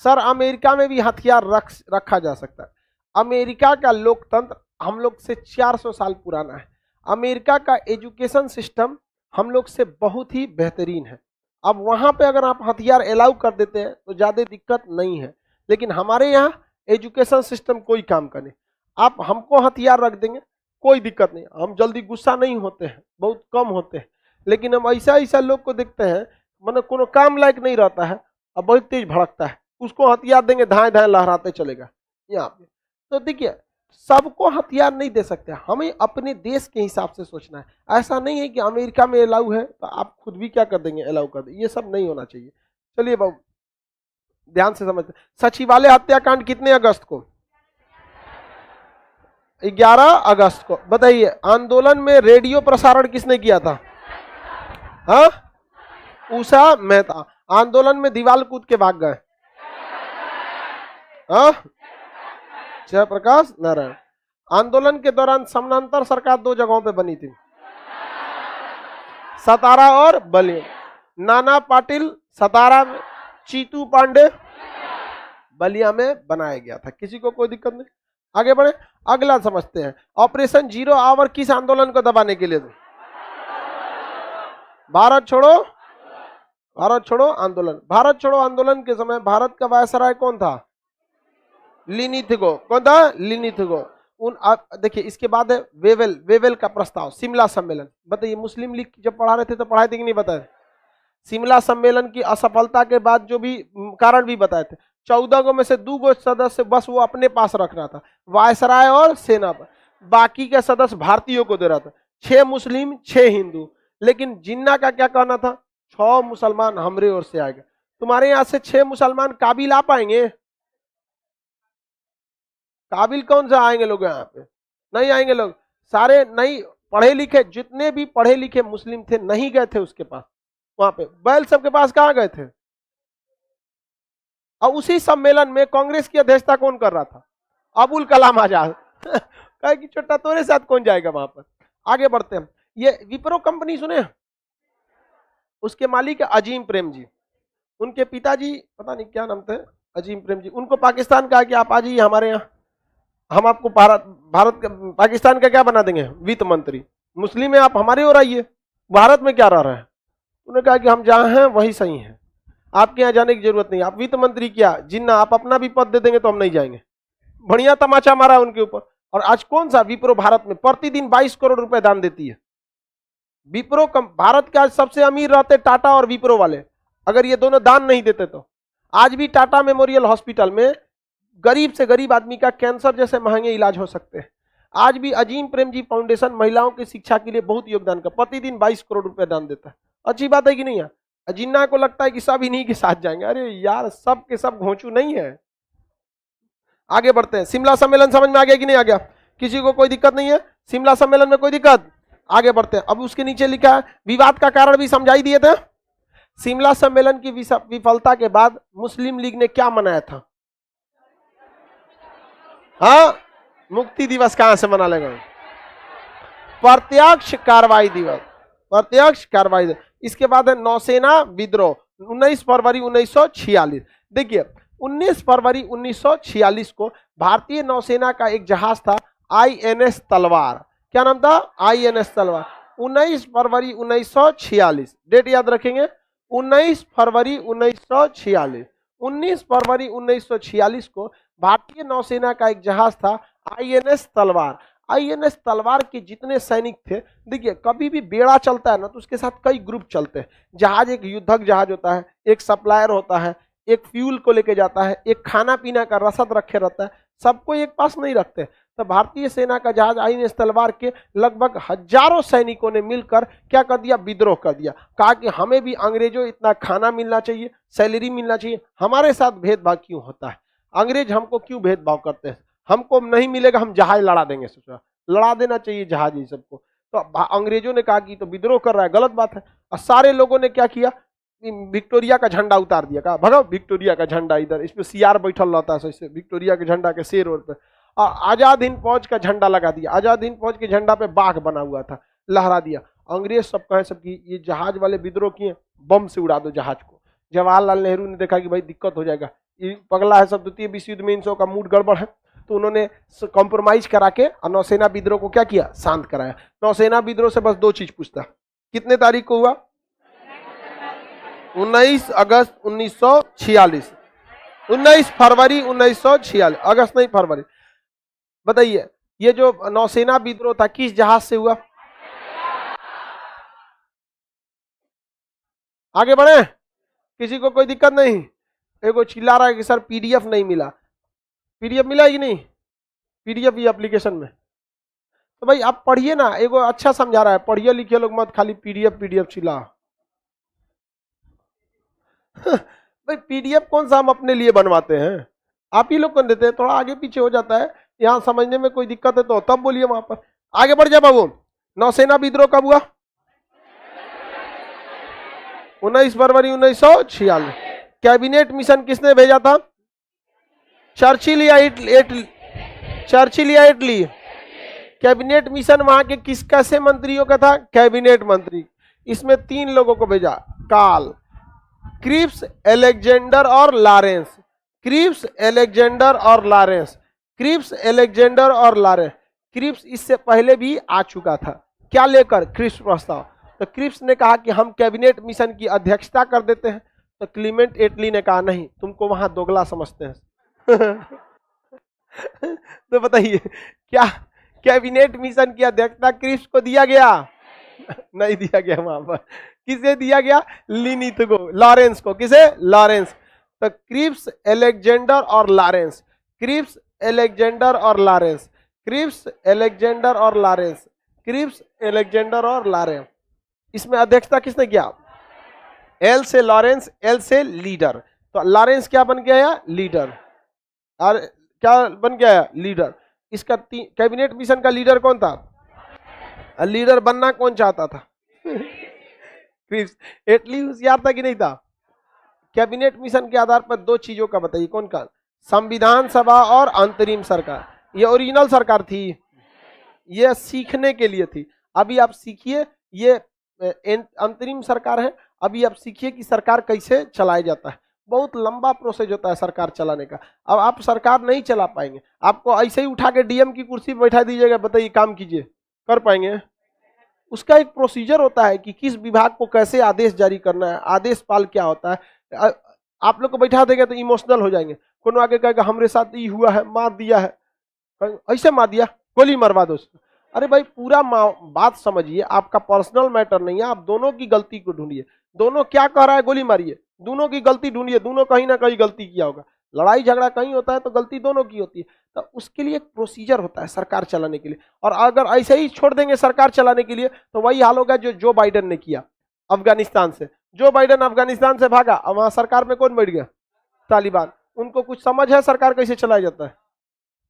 सर, अमेरिका में भी हथियार रखा जा सकता है। अमेरिका का लोकतंत्र हम लोग से 400 साल पुराना है। अमेरिका का एजुकेशन सिस्टम हम लोग से बहुत ही बेहतरीन है। अब वहां पे अगर आप हथियार अलाउ कर देते हैं तो ज्यादा दिक्कत नहीं है, लेकिन हमारे यहाँ एजुकेशन सिस्टम कोई काम का नहीं। आप हमको हथियार रख देंगे कोई दिक्कत नहीं, हम जल्दी गुस्सा नहीं होते हैं, बहुत कम होते हैं। लेकिन हम ऐसा ऐसा लोग को देखते हैं, मतलब कोनो काम लायक नहीं रहता है और बहुत तेज भड़कता है, उसको हथियार देंगे धाए धाए लहराते चलेगा यहाँ पे। तो देखिए, सबको हथियार नहीं दे सकते, हमें अपने देश के हिसाब से सोचना है। ऐसा नहीं है कि अमेरिका में अलाउ है तो आप खुद भी क्या कर देंगे, अलाउ कर देंगे, ये सब नहीं होना चाहिए। चलिए बाबू ध्यान से समझते। सचिवालय हत्याकांड कितने अगस्त को? 11 अगस्त को। बताइए, आंदोलन में रेडियो प्रसारण किसने किया था? हाँ, उषा मेहता। आंदोलन में दीवार कूद के भाग गए, हाँ, जयप्रकाश नारायण। आंदोलन के दौरान समानांतर सरकार 2 जगहों पे बनी थी, सतारा और बलिया। नाना पाटिल सतारा में, चीतू पांडे बलिया में बनाया गया था। किसी को कोई दिक्कत नहीं, आगे बढ़े। अगला समझते हैं, ऑपरेशन जीरो आवर किस आंदोलन को दबाने के लिए? भारत छोड़ो, भारत छोड़ो आंदोलन। भारत छोड़ो आंदोलन के समय भारत का वायसराय कौन था? लिनिथगो। कौन था? लिनिथगो। देखिए, इसके बाद है वेवेल। वेवेल का प्रस्ताव, शिमला सम्मेलन। बताइए, मुस्लिम लीग जब पढ़ा रहे थे तो पढ़ाए थे कि नहीं बताए? शिमला सम्मेलन की असफलता के बाद जो भी कारण भी बताए थे, 14 गो में से 2 गो सदस्य बस वो अपने पास रख रहा था, वायसराय और सेना पर। बाकी के सदस्य भारतीयों को दे रहा था, 6 मुस्लिम 6 हिंदू। लेकिन जिन्ना का क्या कहना था? 6 मुसलमान हमरे ओर से आएगा। तुम्हारे यहां से 6 मुसलमान काबिल आ पाएंगे? काबिल कौन सा आएंगे लोग? यहाँ पे नहीं आएंगे लोग, सारे नहीं पढ़े लिखे। जितने भी पढ़े लिखे मुस्लिम थे नहीं गए थे उसके पास, वहां पे बैल सबके पास कहाँ गए थे? और उसी सम्मेलन में कांग्रेस की अध्यक्षता कौन कर रहा था? अबुल कलाम आजाद। कहे कि छोटा तोरे साथ कौन जाएगा वहां पर। आगे बढ़ते हैं। ये विप्रो कंपनी सुने, उसके मालिक अजीम प्रेम जी, उनके पिताजी पता नहीं क्या नाम थे, अजीम प्रेम जी। उनको पाकिस्तान कहा कि आप आ जाइए हमारे यहाँ, हम आपको पाकिस्तान का क्या बना देंगे, वित्त मंत्री। मुस्लिम है, आप हमारे ओर आइए, भारत में क्या रह रहा है। उन्होंने कहा कि हम जहां हैं वही सही है, आपके यहाँ जाने की जरूरत नहीं। आप वित्त मंत्री क्या जिन्ना, आप अपना भी पद दे देंगे तो हम नहीं जाएंगे। बढ़िया तमाचा मारा उनके ऊपर। और आज कौन सा विप्रो भारत में प्रतिदिन 22 करोड़ रुपए दान देती है। विप्रो भारत के आज सबसे अमीर रहते टाटा और विप्रो वाले, अगर ये दोनों दान नहीं देते तो। आज भी टाटा मेमोरियल हॉस्पिटल में गरीब से गरीब आदमी का कैंसर जैसे महंगे इलाज हो सकते हैं। आज भी अजीम प्रेम जी फाउंडेशन महिलाओं की शिक्षा के लिए बहुत योगदान कर, प्रतिदिन 22 करोड़ रुपए दान देता है। अच्छी बात है कि नहीं है। जिन्ना को लगता है कि सब इन्हीं के साथ जाएंगे, अरे यार सब के सब घोंचू नहीं है। आगे बढ़ते हैं। शिमला सम्मेलन समझ में आ गया कि नहीं आ गया, किसी को कोई दिक्कत नहीं है, शिमला सम्मेलन में कोई दिक्कत। आगे बढ़ते हैं। अब उसके नीचे लिखा है विवाद का कारण भी समझाई दिए थे। शिमला सम्मेलन की विफलता के बाद मुस्लिम लीग ने क्या मनाया था। हाँ, मुक्ति दिवस कहां से मना लेगा, प्रत्यक्ष कार्रवाई दिवस, प्रत्यक्ष कार्रवाई दिवस। इसके बाद है नौसेना विद्रोह 19 फरवरी 1946। देखिए 19 फरवरी 1946 को भारतीय नौसेना का एक जहाज था INS तलवार। क्या नाम था, INS तलवार। 19 फरवरी 1946 डेट याद रखेंगे, 19 फरवरी 1946। 19 फरवरी 1946 को भारतीय नौसेना का एक जहाज था INS तलवार। INS तलवार के जितने सैनिक थे, देखिए कभी भी बेड़ा चलता है ना तो उसके साथ कई ग्रुप चलते हैं। जहाज एक युद्धक जहाज होता है, एक सप्लायर होता है, एक फ्यूल को लेके जाता है, एक खाना पीना का रसद रखे रहता है, सबको एक पास नहीं रखते। तो भारतीय सेना का जहाज INS तलवार के लगभग हजारों सैनिकों ने मिलकर क्या कर दिया, विद्रोह कर दिया। कहा कि हमें भी अंग्रेजों इतना खाना मिलना चाहिए, सैलरी मिलना चाहिए, हमारे साथ भेदभाव क्यों होता है, अंग्रेज हमको क्यों भेदभाव करते हैं, हमको नहीं मिलेगा हम जहाज लड़ा देंगे। सोचा लड़ा देना चाहिए जहाज ये सबको। तो अंग्रेजों ने कहा कि तो विद्रोह कर रहा है, गलत बात है। और सारे लोगों ने क्या किया, विक्टोरिया का झंडा उतार दिया। कहा भगाओ विक्टोरिया का झंडा, इधर इसमें सियार बैठल रहता है, इससे विक्टोरिया के झंडा के शेर ओर पे आजाद हिंद फौज का झंडा लगा दिया। आजाद हिंद फौज के झंडा पे बाघ बना हुआ था, लहरा दिया। अंग्रेज सब कहे सब कि ये जहाज वाले विद्रोह किए, बम से उड़ा दो जहाज को। जवाहरलाल नेहरू ने देखा कि भाई दिक्कत हो जाएगा, ये पगला है सब, द्वितीय विश्व युद्ध में इन का मूड गड़बड़ है। तो उन्होंने कॉम्प्रोमाइज करा के नौसेना विद्रोह को क्या किया, शांत कराया। नौसेना विद्रोह से बस 2 चीज पूछता, कितने तारीख को हुआ, 19 अगस्त 1946, 19 फरवरी 1946, अगस्त नहीं फरवरी। बताइए ये जो नौसेना विद्रोह था किस जहाज से हुआ। आगे बढ़े, किसी को कोई दिक्कत नहीं। एगो चिल्ला रहा है कि सर PDF नहीं मिला। PDF मिला कि नहीं, PDF ये एप्लीकेशन में। तो भाई आप पढ़िए ना, एगो अच्छा समझा रहा है, पढ़िए लिखिए लोग मत खाली PDF चिल्ला। भाई PDF कौन सा हम अपने लिए बनवाते हैं, आप ही लोग कौन देते हैं। थोड़ा आगे पीछे हो जाता है, यहाँ समझने में कोई दिक्कत है तो तब बोलिए वहां पर। आगे बढ़ जा बाबू। नौसेना विद्रोह कब हुआ, 19 फरवरी 1946। कैबिनेट मिशन किसने भेजा था, चर्चिल या इटली। कैबिनेट मिशन वहां के किस कैसे मंत्रियों का था, कैबिनेट मंत्री। इसमें 3 लोगों को भेजा, कार्ल, क्रिप्स, एलेक्जेंडर और लॉरेंस। क्रिप्स, एलेक्जेंडर और लॉरेंस, क्रिप्स, एलेक्जेंडर और लॉरेंस। क्रिप्स इससे पहले भी आ चुका था, क्या लेकर, क्रिप्स प्रस्ताव। तो क्रिप्स ने कहा कि हम कैबिनेट मिशन की अध्यक्षता कर देते हैं। तो क्लीमेंट एटली ने कहा नहीं, तुमको वहां दोगला समझते हैं। तो बताइए क्या कैबिनेट मिशन की अध्यक्षता क्रिप्स को दिया गया, नहीं दिया गया। वहां पर किसे दिया गया, लिनिथ को, लॉरेंस को। किसे, लॉरेंस। तो क्रिप्स, एलेक्जेंडर और लॉरेंस, क्रिप्स, एलेक्जेंडर और लॉरेंस, क्रिप्स, एलेक्जेंडर और लॉरेंस, क्रिप्स, एलेक्जेंडर और लॉरेंस। इसमें अध्यक्षता किसने किया, एल से लॉरेंस, एल से लीडर। तो लॉरेंस क्या बन गया, लीडर। और क्या बन गया, लीडर। इसका कैबिनेट मिशन का लीडर कौन था, लीडर बनना कौन चाहता था, क्रिप्स। एटली होशियार था कि नहीं था। कैबिनेट मिशन के आधार पर 2 चीजों का बताइए, कौन का, संविधान सभा और अंतरिम सरकार। ये ओरिजिनल सरकार थी, ये सीखने के लिए थी। अभी आप सीखिए, ये अंतरिम सरकार है, अभी आप सीखिए कि सरकार कैसे चलाया जाता है। बहुत लंबा प्रोसेस होता है सरकार चलाने का। अब आप सरकार नहीं चला पाएंगे, आपको ऐसे ही उठा के डीएम की कुर्सी पर बैठा दीजिएगा, बताइए काम कीजिए, कर पाएंगे? उसका एक प्रोसीजर होता है कि किस विभाग को कैसे आदेश जारी करना है, आदेश पाल क्या होता है। आप लोग को बैठा देंगे तो इमोशनल हो जाएंगे, कोनो आगे कहेगा हमरे साथ ये हुआ है, मार दिया है, ऐसे मार दिया, गोली मरवा दो। अरे भाई पूरा बात समझिए, आपका पर्सनल मैटर नहीं है, आप दोनों की गलती को ढूंढिए, दोनों क्या कह रहा है गोली मारिए, दोनों की गलती ढूंढिए, दोनों कहीं ना कहीं गलती किया होगा। लड़ाई झगड़ा कहीं होता है तो गलती दोनों की होती है, तो उसके लिए एक प्रोसीजर होता है सरकार चलाने के लिए। और अगर ऐसे ही छोड़ देंगे सरकार चलाने के लिए तो वही हाल होगा जो बाइडेन ने किया अफगानिस्तान से। जो बाइडेन अफगानिस्तान से भागा, अब वहां सरकार में कौन बैठ गया? तालिबान। उनको कुछ समझ है सरकार कैसे चलाया जाता है?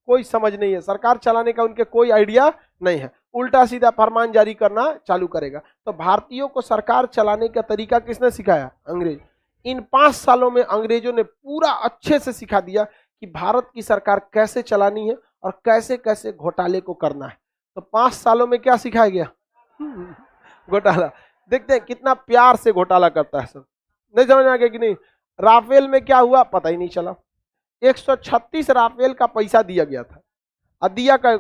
कोई समझ नहीं है, सरकार चलाने का उनके कोई आइडिया नहीं है, उल्टा सीधा फरमान जारी करना चालू करेगा। तो भारतीयों को सरकार चलाने का तरीका किसने सिखाया? अंग्रेज। इन 5 सालों में अंग्रेजों ने पूरा अच्छे से सिखा दिया कि भारत की सरकार कैसे चलानी है और कैसे कैसे घोटाले को करना है। तो 5 सालों में क्या सिखाया गया? घोटाला। देखते हैं कितना प्यार से घोटाला करता है सब। नहीं समझ में आ गया कि नहीं? राफेल में क्या हुआ पता ही नहीं चला। 136 राफेल का पैसा दिया गया था, दिया का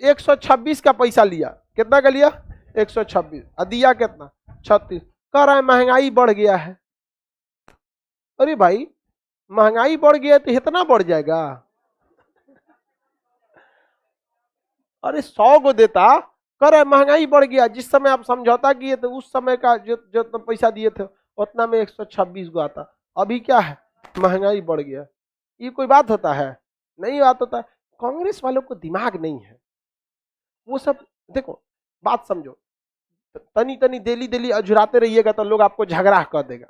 126 का पैसा लिया। कितना का लिया? 126। दिया कितना? 36। कह रहा है महंगाई बढ़ गया है। अरे भाई महंगाई बढ़ गया तो इतना बढ़ जाएगा? अरे 100 को देता, कह रहा है महंगाई बढ़ गया। जिस समय आप समझौता किए थे उस समय का जो पैसा दिए थे उतना में 126 को आता। अभी क्या है? महंगाई बढ़ गया। ये कोई बात होता है? नहीं बात होता है। कांग्रेस वालों को दिमाग नहीं है, वो सब देखो बात समझो, तनी तनी डेली डेली अझुराते रहिएगा तो लोग आपको झगड़ा कर देगा।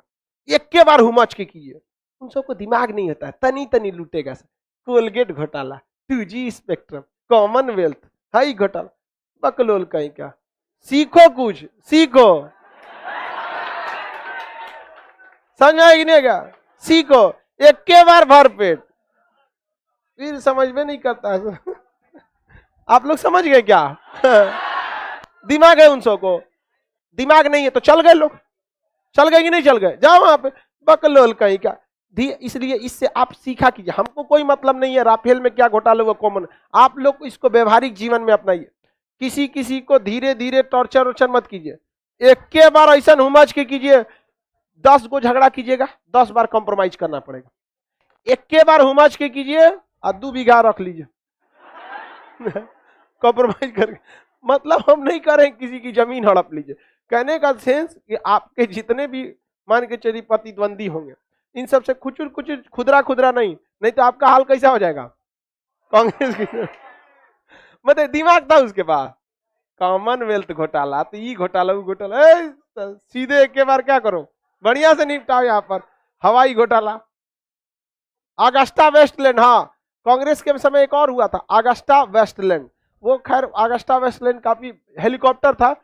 एक के बार हुमच के कीजिए, उन सबको दिमाग नहीं होता है, तनी तनी लूटेगा। कोलगेट घोटाला, 2G स्पेक्ट्रम, कॉमनवेल्थ, हाई घोटाला, बकलोल कहीं का। सीखो, कुछ सीखो, समझा कि नहीं? सीखो, एक के बार भर पेट, फिर समझ में नहीं करता है। आप लोग समझ गए क्या? दिमाग है उन सबको, दिमाग नहीं है तो चल गए लोग। चल गए कि नहीं चल गए? जाओ वहां पे, बकलोल कहीं का। इसलिए इससे आप सीखा कीजिए, हमको कोई मतलब नहीं है राफेल में क्या घोटाला हुआ, कॉमन। आप लोग इसको व्यवहारिक जीवन में अपनाइए। किसी किसी को धीरे धीरे टॉर्चर वर्चर मत कीजिए, एक के बार ऐसा हुमच के कीजिए। 10 को झगड़ा कीजिएगा, 10 बार कॉम्प्रोमाइज करना पड़ेगा। एक के बार हुमच के कीजिए और 2 बीघा रख लीजिए कॉम्प्रोमाइज करके। मतलब हम नहीं करें किसी की जमीन हड़प लीजिए। कहने का सेंस कि आपके जितने भी मान के चलिए प्रतिद्वंदी होंगे, इन सब से खुचुर खुचुर खुदरा खुदरा नहीं तो आपका हाल कैसा हो जाएगा? कांग्रेस की मतलब दिमाग था उसके पास। कॉमनवेल्थ घोटाला, तो ये घोटाला वो घोटाला, सीधे एक के बार क्या करो, बढ़िया से निपटाओ। यहाँ पर हवाई घोटाला, अगस्टा वेस्टलैंड, हाँ कांग्रेस के समय एक और हुआ था अगस्टा वेस्टलैंड। वो खैर अगस्टा वेस्टलैंड काफी हेलीकॉप्टर था,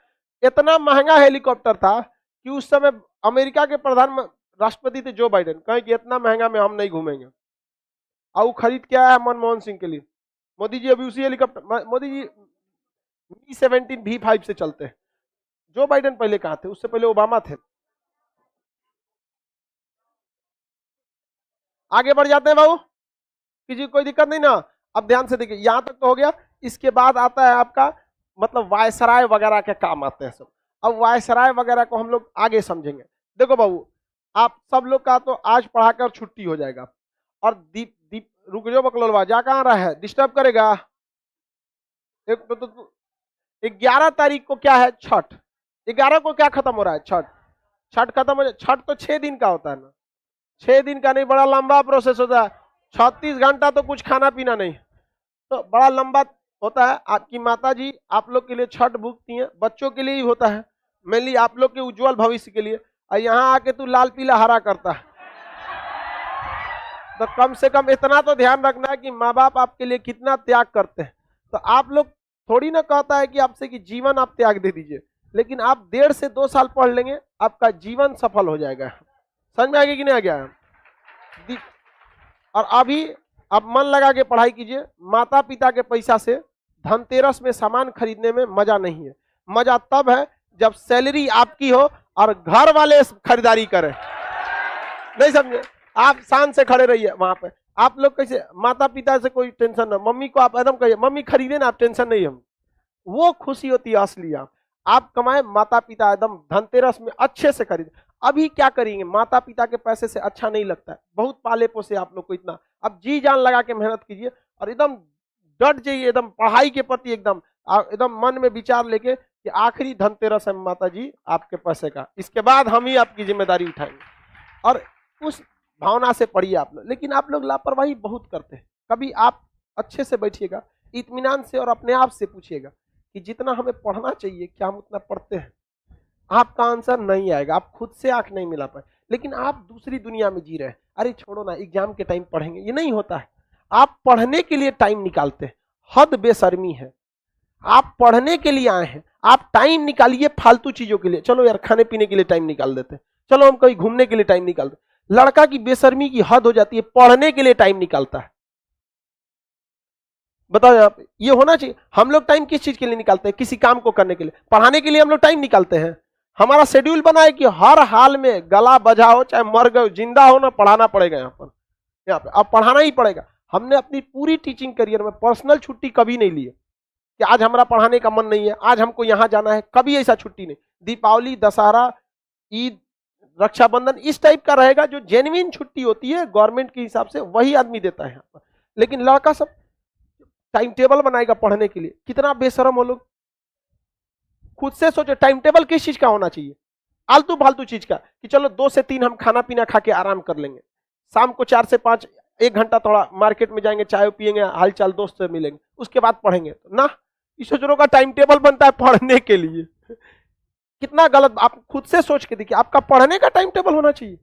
इतना महंगा हेलीकॉप्टर था कि उस समय अमेरिका के प्रधान राष्ट्रपति थे जो बाइडेन, कहे कि इतना महंगा में हम नहीं घूमेंगे। और वो खरीद के आया मनमोहन सिंह के लिए। मोदी जी अभी उसी helicopter, Modi ji Mi-17 V5 से चलते हैं। जो बाइडेन पहले कहाँ थे? उससे पहले ओबामा थे। आगे बढ़ जाते हैं बाबू, किसी कोई दिक्कत नहीं ना? अब ध्यान से देखिए, यहां तक तो हो गया। इसके बाद आता है आपका मतलब वायसराय वगैरह के काम आते हैं सब। अब वायसराय वगैरह को हम लोग आगे समझेंगे। देखो बाबू, आप सब लोग का तो आज पढ़ाकर छुट्टी हो जाएगा। और दीप दीप रुक जाओ बकलोलवा, जा कहाँ रहा है? डिस्टर्ब करेगा। 11 तारीख को क्या है? छठ। 11 को क्या खत्म हो रहा है? छठ। छठ खत्म हो जाए। छठ तो 6 दिन का होता है ना? 6 दिन का नहीं, बड़ा लंबा प्रोसेस होता है। 36 घंटा तो कुछ खाना पीना नहीं, तो बड़ा लंबा होता है। आपकी माता जी आप लोग के लिए छठ भूखती हैं, बच्चों के लिए ही होता है, मेनली आप लोग के उज्जवल भविष्य के लिए। और यहाँ आके तू लाल पीला हरा करता है, तो कम से कम इतना तो ध्यान रखना है कि माँ बाप आपके लिए कितना त्याग करते हैं। तो आप लोग थोड़ी ना कहता है कि आपसे कि जीवन आप त्याग दे दीजिए, लेकिन आप 1.5 से 2 साल पढ़ लेंगे, आपका जीवन सफल हो जाएगा। समझ में आ गया कि नहीं आ गया? और अभी आप मन लगा के पढ़ाई कीजिए। माता पिता के पैसा से धनतेरस में सामान खरीदने में मजा नहीं है। मजा तब है जब सैलरी आपकी हो और घर वाले खरीदारी करें। नहीं समझे? आप शान से खड़े रहिए वहां पे। आप लोग कैसे, माता पिता से कोई टेंशन ना, मम्मी को आप एकदम कहिए मम्मी खरीदे ना, आप टेंशन नहीं, हम वो खुशी होती है असली। आप कमाए, माता पिता एकदम धनतेरस में अच्छे से खरीदे। अभी क्या करेंगे, माता पिता के पैसे से अच्छा नहीं लगता है, बहुत पाले पोसे आप लोग को इतना, अब जी जान लगा के मेहनत कीजिए और एकदम डट जाइए, एकदम पढ़ाई के प्रति एकदम एकदम मन में विचार लेके कि आखिरी धनतेरस है माता जी आपके पैसे का, इसके बाद हम ही आपकी जिम्मेदारी उठाएंगे, और उस भावना से पढ़िए आप लोग। लेकिन आप लोग लापरवाही बहुत करते हैं। कभी आप अच्छे से बैठिएगा, इत्मीनान से, और अपने आप से पूछिएगा कि जितना हमें पढ़ना चाहिए क्या हम उतना पढ़ते हैं? आपका आंसर नहीं आएगा, आप खुद से आंख नहीं मिला पाए, लेकिन आप दूसरी दुनिया में जी रहे हैं। अरे छोड़ो ना, एग्जाम के टाइम पढ़ेंगे, ये नहीं होता है। आप पढ़ने के लिए टाइम निकालते हैं, हद बेशर्मी है। आप पढ़ने के लिए आए हैं, आप टाइम निकालिए फालतू चीजों के लिए। चलो यार खाने पीने के लिए टाइम निकाल देते हैं, चलो हम कहीं घूमने के लिए टाइम निकाल देते। लड़का की बेशर्मी की हद हो जाती है, पढ़ने के लिए टाइम निकालता है। बताओ यहाँ पे ये होना चाहिए। हम लोग टाइम किस चीज के लिए निकालते हैं? किसी काम को करने के लिए। पढ़ाने के लिए हम लोग टाइम निकालते हैं। हमारा शेड्यूल बना है कि हर हाल में गला बजा हो चाहे मर गए जिंदा हो ना, पढ़ाना पड़ेगा यहाँ पे अब पढ़ाना ही पड़ेगा। हमने अपनी पूरी टीचिंग करियर में पर्सनल छुट्टी कभी नहीं ली है कि आज हमारा पढ़ाने का मन नहीं है, आज हमको यहाँ जाना है, कभी ऐसा छुट्टी नहीं। दीपावली, दशहरा, ईद, रक्षाबंधन इस टाइप का रहेगा जो जेन्युइन छुट्टी होती है गवर्नमेंट के हिसाब से, वही आदमी देता है यहाँ पर। लेकिन लड़का सब टाइम टेबल बनाएगा पढ़ने के लिए, कितना बेशरम हो लोग। खुद से सोचो टाइम टेबल किस चीज का होना चाहिए? आलतू फालतू चीज का, कि चलो 2 से 3 हम खाना पीना खा के आराम कर लेंगे, शाम को 4 से 5 1 घंटा थोड़ा मार्केट में जाएंगे, चाय पियेंगे, हालचाल दोस्त से मिलेंगे, उसके बाद पढ़ेंगे। तो ना, इस सोचो का टाइम टेबल बनता है पढ़ने के लिए, कितना गलत। आप खुद से सोच के देखिए, आपका पढ़ने का टाइम टेबल होना चाहिए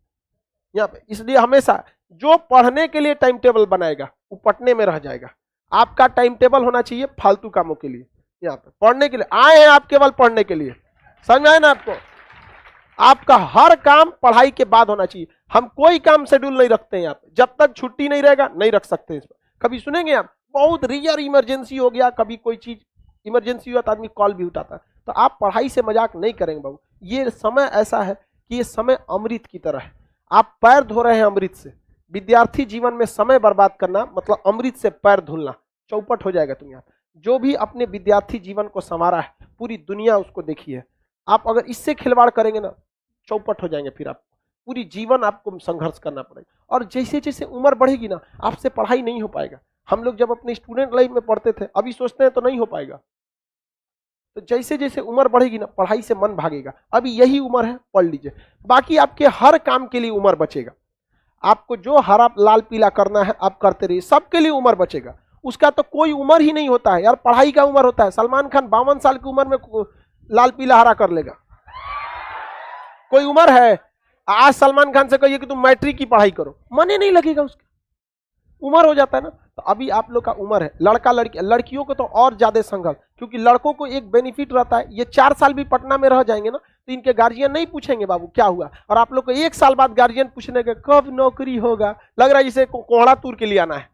यहाँ पे। इसलिए हमेशा जो पढ़ने के लिए टाइम टेबल बनाएगा वो पटने में रह जाएगा। आपका टाइम टेबल होना चाहिए फालतू कामों के लिए। यहाँ पे पढ़ने के लिए आए हैं आप, केवल पढ़ने के लिए, समझ आए ना आपको? आपका हर काम पढ़ाई के बाद होना चाहिए। हम कोई काम शेड्यूल नहीं रखते हैं यहाँ पे, जब तक छुट्टी नहीं रहेगा नहीं रख सकते। इस पर कभी सुनेंगे आप, बहुत रियर इमरजेंसी हो गया, कभी कोई चीज इमरजेंसी हुआ तो आदमी कॉल भी उठाता है। तो आप पढ़ाई से मजाक नहीं करेंगे बाबू। ये समय ऐसा है कि ये समय अमृत की तरह है, आप पैर धो रहे हैं अमृत से। विद्यार्थी जीवन में समय बर्बाद करना मतलब अमृत से पैर धुलना, चौपट हो जाएगा तुम यहाँ। जो भी अपने विद्यार्थी जीवन को संवारा है, पूरी दुनिया उसको देखी है। आप अगर इससे खिलवाड़ करेंगे ना, चौपट हो जाएंगे। फिर आप पूरी जीवन आपको संघर्ष करना पड़ेगा। और जैसे जैसे उम्र बढ़ेगी ना, आपसे पढ़ाई नहीं हो पाएगा। हम लोग जब अपने स्टूडेंट लाइफ में पढ़ते थे, अभी सोचते हैं तो नहीं हो पाएगा। तो जैसे जैसे उम्र बढ़ेगी ना, पढ़ाई से मन भागेगा। अभी यही उम्र है, पढ़ लीजिए, बाकी आपके हर काम के लिए उम्र बचेगा। आपको जो हरा लाल पीला करना है आप करते रहिए, सबके लिए उम्र बचेगा। उसका तो कोई उम्र ही नहीं होता है यार, पढ़ाई का उम्र होता है। सलमान खान 52 साल की उम्र में लाल पीला हरा कर लेगा, कोई उम्र है? आज सलमान खान से कहिए कि तुम मैट्रिक की पढ़ाई करो, मन ही नहीं लगेगा, उसका उम्र हो जाता है ना। तो अभी आप लोग का उम्र है। लड़का लड़की, लड़कियों को तो और ज्यादा संघर्ष, क्योंकि लड़कों को एक बेनिफिट रहता है, ये 4 साल भी पटना में रह जाएंगे ना तो इनके गार्जियन नहीं पूछेंगे बाबू क्या हुआ। और आप लोग को 1 साल बाद गार्जियन पूछने के कब नौकरी होगा, लग रहा है जिसे कोहड़ा तूर के लिए आना है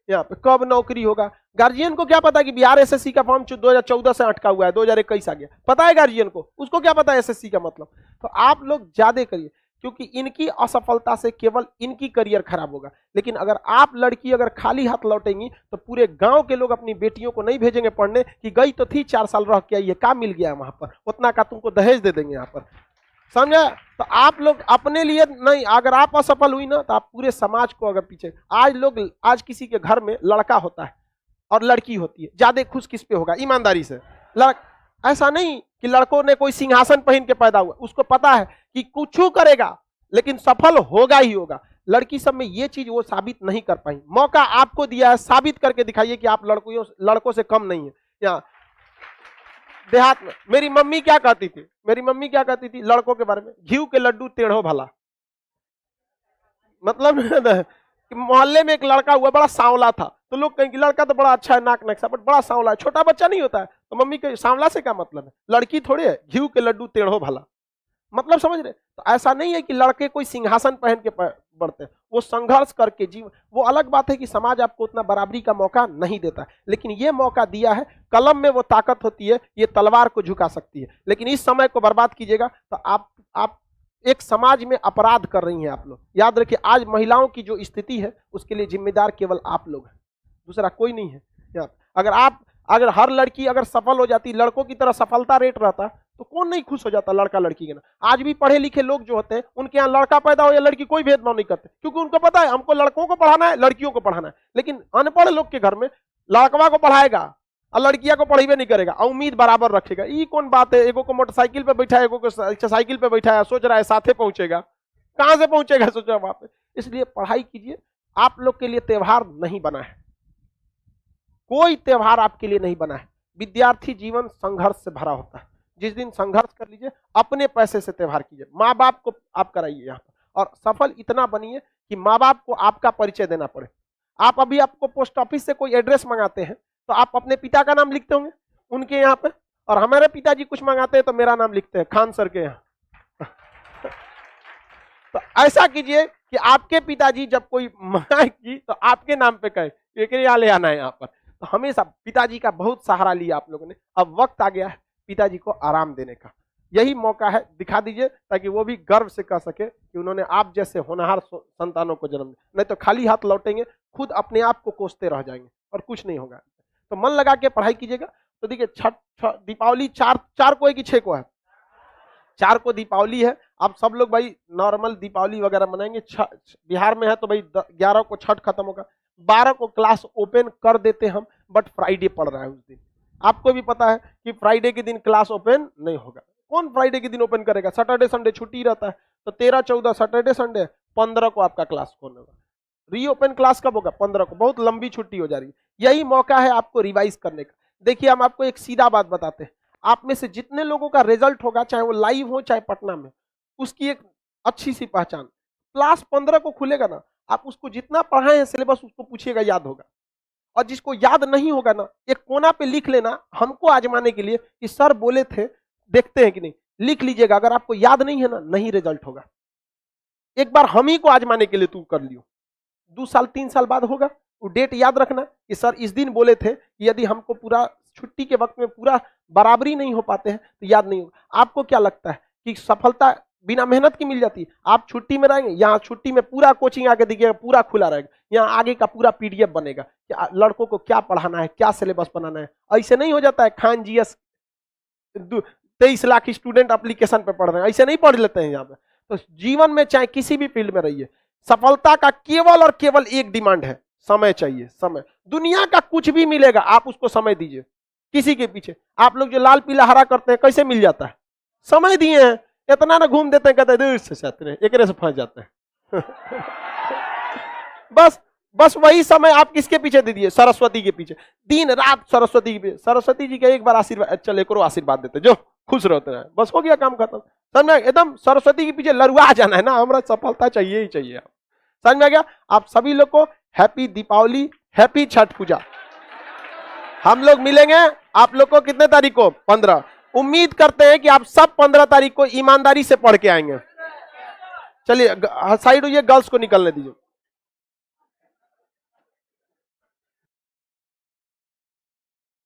यहाँ पे, कब नौकरी होगा। गार्जियन को क्या पता कि बिहार एसएससी का फॉर्म 2014 से अटका हुआ है, 2021 आ गया, पता है गार्जियन को? उसको क्या पता है एसएससी का मतलब? तो आप लोग ज्यादा करिए, क्योंकि इनकी असफलता से केवल इनकी करियर खराब होगा। लेकिन अगर आप लड़की अगर खाली हाथ लौटेंगी तो पूरे गांव के लोग अपनी बेटियों को नहीं भेजेंगे पढ़ने कि गई तो थी 4 साल रह के आई है, क्या मिल गया वहां पर, उतना का तुमको दहेज दे देंगे यहाँ पर, समझे? तो आप लोग अपने लिए नहीं, अगर आप असफल हुई ना तो आप पूरे समाज को अगर पीछे। आज किसी के घर में लड़का होता है और लड़की होती है, ज्यादा खुश किस पे होगा? ईमानदारी से। ऐसा नहीं कि लड़कों ने कोई सिंहासन पहन के पैदा हुआ, उसको पता है कि कुछ करेगा लेकिन सफल होगा ही होगा। लड़की सब में ये चीज वो साबित नहीं कर पाई। मौका आपको दिया है, साबित करके दिखाइए कि आप लड़कों से कम नहीं है। यहाँ देहात में मेरी मम्मी क्या कहती थी लड़कों के बारे में? घी के लड्डू टेढ़ो भला। मतलब मोहल्ले में एक लड़का हुआ, बड़ा सांवला था, तो लोग कहेंगे लड़का तो बड़ा अच्छा है, नाक नक्शा, बट बड़ा सांवला है, छोटा बच्चा नहीं होता है। तो मम्मी के सांवला से क्या मतलब है? लड़की थोड़ी है, घी के लड्डू टेढ़ो भला, मतलब समझ रहे? तो ऐसा नहीं है कि लड़के कोई सिंहासन पहन के बढ़ते हैं, वो संघर्ष करके जीवन। वो अलग बात है कि समाज आपको उतना बराबरी का मौका नहीं देता, लेकिन ये मौका दिया है। कलम में वो ताकत होती है, ये तलवार को झुका सकती है। लेकिन इस समय को बर्बाद कीजिएगा तो आप एक समाज में अपराध कर रही हैं आप लोग। याद रखिए, आज महिलाओं की जो स्थिति है उसके लिए जिम्मेदार केवल आप लोग हैं, दूसरा कोई नहीं है। अगर हर लड़की अगर सफल हो जाती, लड़कों की तरह सफलता रेट रहता, तो कौन नहीं खुश हो जाता लड़का लड़की के ना। आज भी पढ़े लिखे लोग जो होते हैं उनके यहाँ लड़का पैदा हो या लड़की कोई भेदभाव नहीं करते, क्योंकि उनको पता है हमको लड़कों को पढ़ाना है, लड़कियों को पढ़ाना है। लेकिन अनपढ़ लोग के घर में लड़कवा को पढ़ाएगा और लड़कियां को पढ़ेबे नहीं करेगा और उम्मीद बराबर रखेगा। ये कौन बात है? एगो को मोटरसाइकिल पे बैठा है, एगो को साइकिल पे बैठा है, सोच रहा है साथे पहुंचेगा, कहां से पहुंचेगा सोचा वहां पे। इसलिए पढ़ाई कीजिए। आप लोग के लिए त्योहार नहीं बना है, कोई त्योहार आपके लिए नहीं बना है। विद्यार्थी जीवन संघर्ष से भरा होता है। जिस दिन संघर्ष कर लीजिए, अपने पैसे से त्योहार कीजिए, माँ बाप को आप कराइए यहाँ पर, और सफल इतना बनिए कि माँ बाप को आपका परिचय देना पड़े। आपको पोस्ट ऑफिस से कोई एड्रेस मंगाते हैं तो आप अपने पिता का नाम लिखते होंगे उनके यहाँ पे, और हमारे पिताजी कुछ मंगाते हैं तो मेरा नाम लिखते हैं खान सर के यहाँ। तो ऐसा कीजिए कि आपके पिताजी जब कोई मंगाएगी तो आपके नाम पे कहे कि यहाँ ले आना है यहाँ पर। तो हमेशा पिताजी का बहुत सहारा लिया आप लोगों ने। अब वक्त आ गया है पिताजी को आराम देने का, यही मौका है, दिखा दीजिए ताकि वो भी गर्व से कह सके कि उन्होंने आप जैसे होनहार संतानों को जन्म दिया। नहीं तो खाली हाथ लौटेंगे, खुद अपने आप को कोसते रह जाएंगे और कुछ नहीं होगा। तो मन लगा के पढ़ाई कीजिएगा। तो देखिए, दीपावली चार को है कि 6 को है? 4 को दीपावली है। आप सब लोग भाई नॉर्मल दीपावली वगैरह मनाएंगे। बिहार में है तो भाई 11 को छठ खत्म होगा, 12 को क्लास ओपन कर देते हम, बट फ्राइडे पड़ रहा है उस दिन। आपको भी पता है कि फ्राइडे के दिन क्लास ओपन नहीं होगा। कौन फ्राइडे के दिन ओपन करेगा? सैटरडे संडे छुट्टी रहता है। तो 13, 14 सैटरडे संडे, 15 को आपका क्लास खोलने होगा। रीओपन क्लास कब होगा? 15 को। बहुत लंबी छुट्टी हो जा रही है। यही मौका है आपको रिवाइज करने का। देखिए, हम आपको एक सीधा बात बताते हैं, आप में से जितने लोगों का रिजल्ट होगा, चाहे वो लाइव हो चाहे पटना में, उसकी एक अच्छी सी पहचान, क्लास 15 को खुलेगा ना, आप उसको जितना पढ़ाए हैं सिलेबस उसको पूछिएगा, याद होगा। और जिसको याद नहीं होगा ना, एक कोना पे लिख लेना हमको आजमाने के लिए कि सर बोले थे, देखते हैं कि नहीं, लिख लीजिएगा। अगर आपको याद नहीं है ना, नहीं रिजल्ट होगा। एक बार हम ही को आजमाने के लिए तू कर लियो, 2 साल 3 साल बाद होगा। वो डेट याद रखना कि सर इस दिन बोले थे कि यदि हमको पूरा छुट्टी के वक्त में पूरा बराबरी नहीं हो पाते हैं तो याद नहीं होगा। आपको क्या लगता है कि सफलता बिना मेहनत की मिल जाती है? आप छुट्टी में रहेंगे, यहाँ छुट्टी में पूरा कोचिंग आके दिखेगा, पूरा खुला रहेगा, यहाँ आगे का पूरा पीडीएफ बनेगा कि लड़कों को क्या पढ़ाना है, क्या सिलेबस बनाना है। ऐसे नहीं हो जाता है Khan GS 23 lakh student application पे पढ़ रहे हैं, ऐसे नहीं पढ़ लेते हैं यहाँ पे। तो जीवन में चाहे किसी भी फील्ड में रहिए, सफलता का केवल और केवल एक डिमांड है, समय चाहिए। समय, दुनिया का कुछ भी मिलेगा, आप उसको समय दीजिए। किसी के पीछे आप लोग जो लाल पीला हरा करते हैं, कैसे मिल जाता है? समय दिए हैं। इतना ना घूम देते हैं, कहते हैं दूर से एक से फंस जाते हैं। बस वही समय आप किसके पीछे दे दिए? सरस्वती के पीछे। दिन रात सरस्वती के पीछे। सरस्वती जी का एक बार आशीर्वाद, चल एक आशीर्वाद देते, जो खुश रहते हैं, बस हो गया काम खत्म। समझ में? एकदम सरस्वती के पीछे लरुआ जाना है ना, हमारा सफलता चाहिए ही चाहिए। समझ में आ गया? आप सभी लोग को हैप्पी दीपावली, हैप्पी छठ पूजा। हम लोग मिलेंगे आप लोग को कितने तारीख को? 15। उम्मीद करते हैं कि आप सब 15 तारीख को ईमानदारी से पढ़ के आएंगे। चलिए साइड हुई, गर्ल्स को निकलने दीजिए।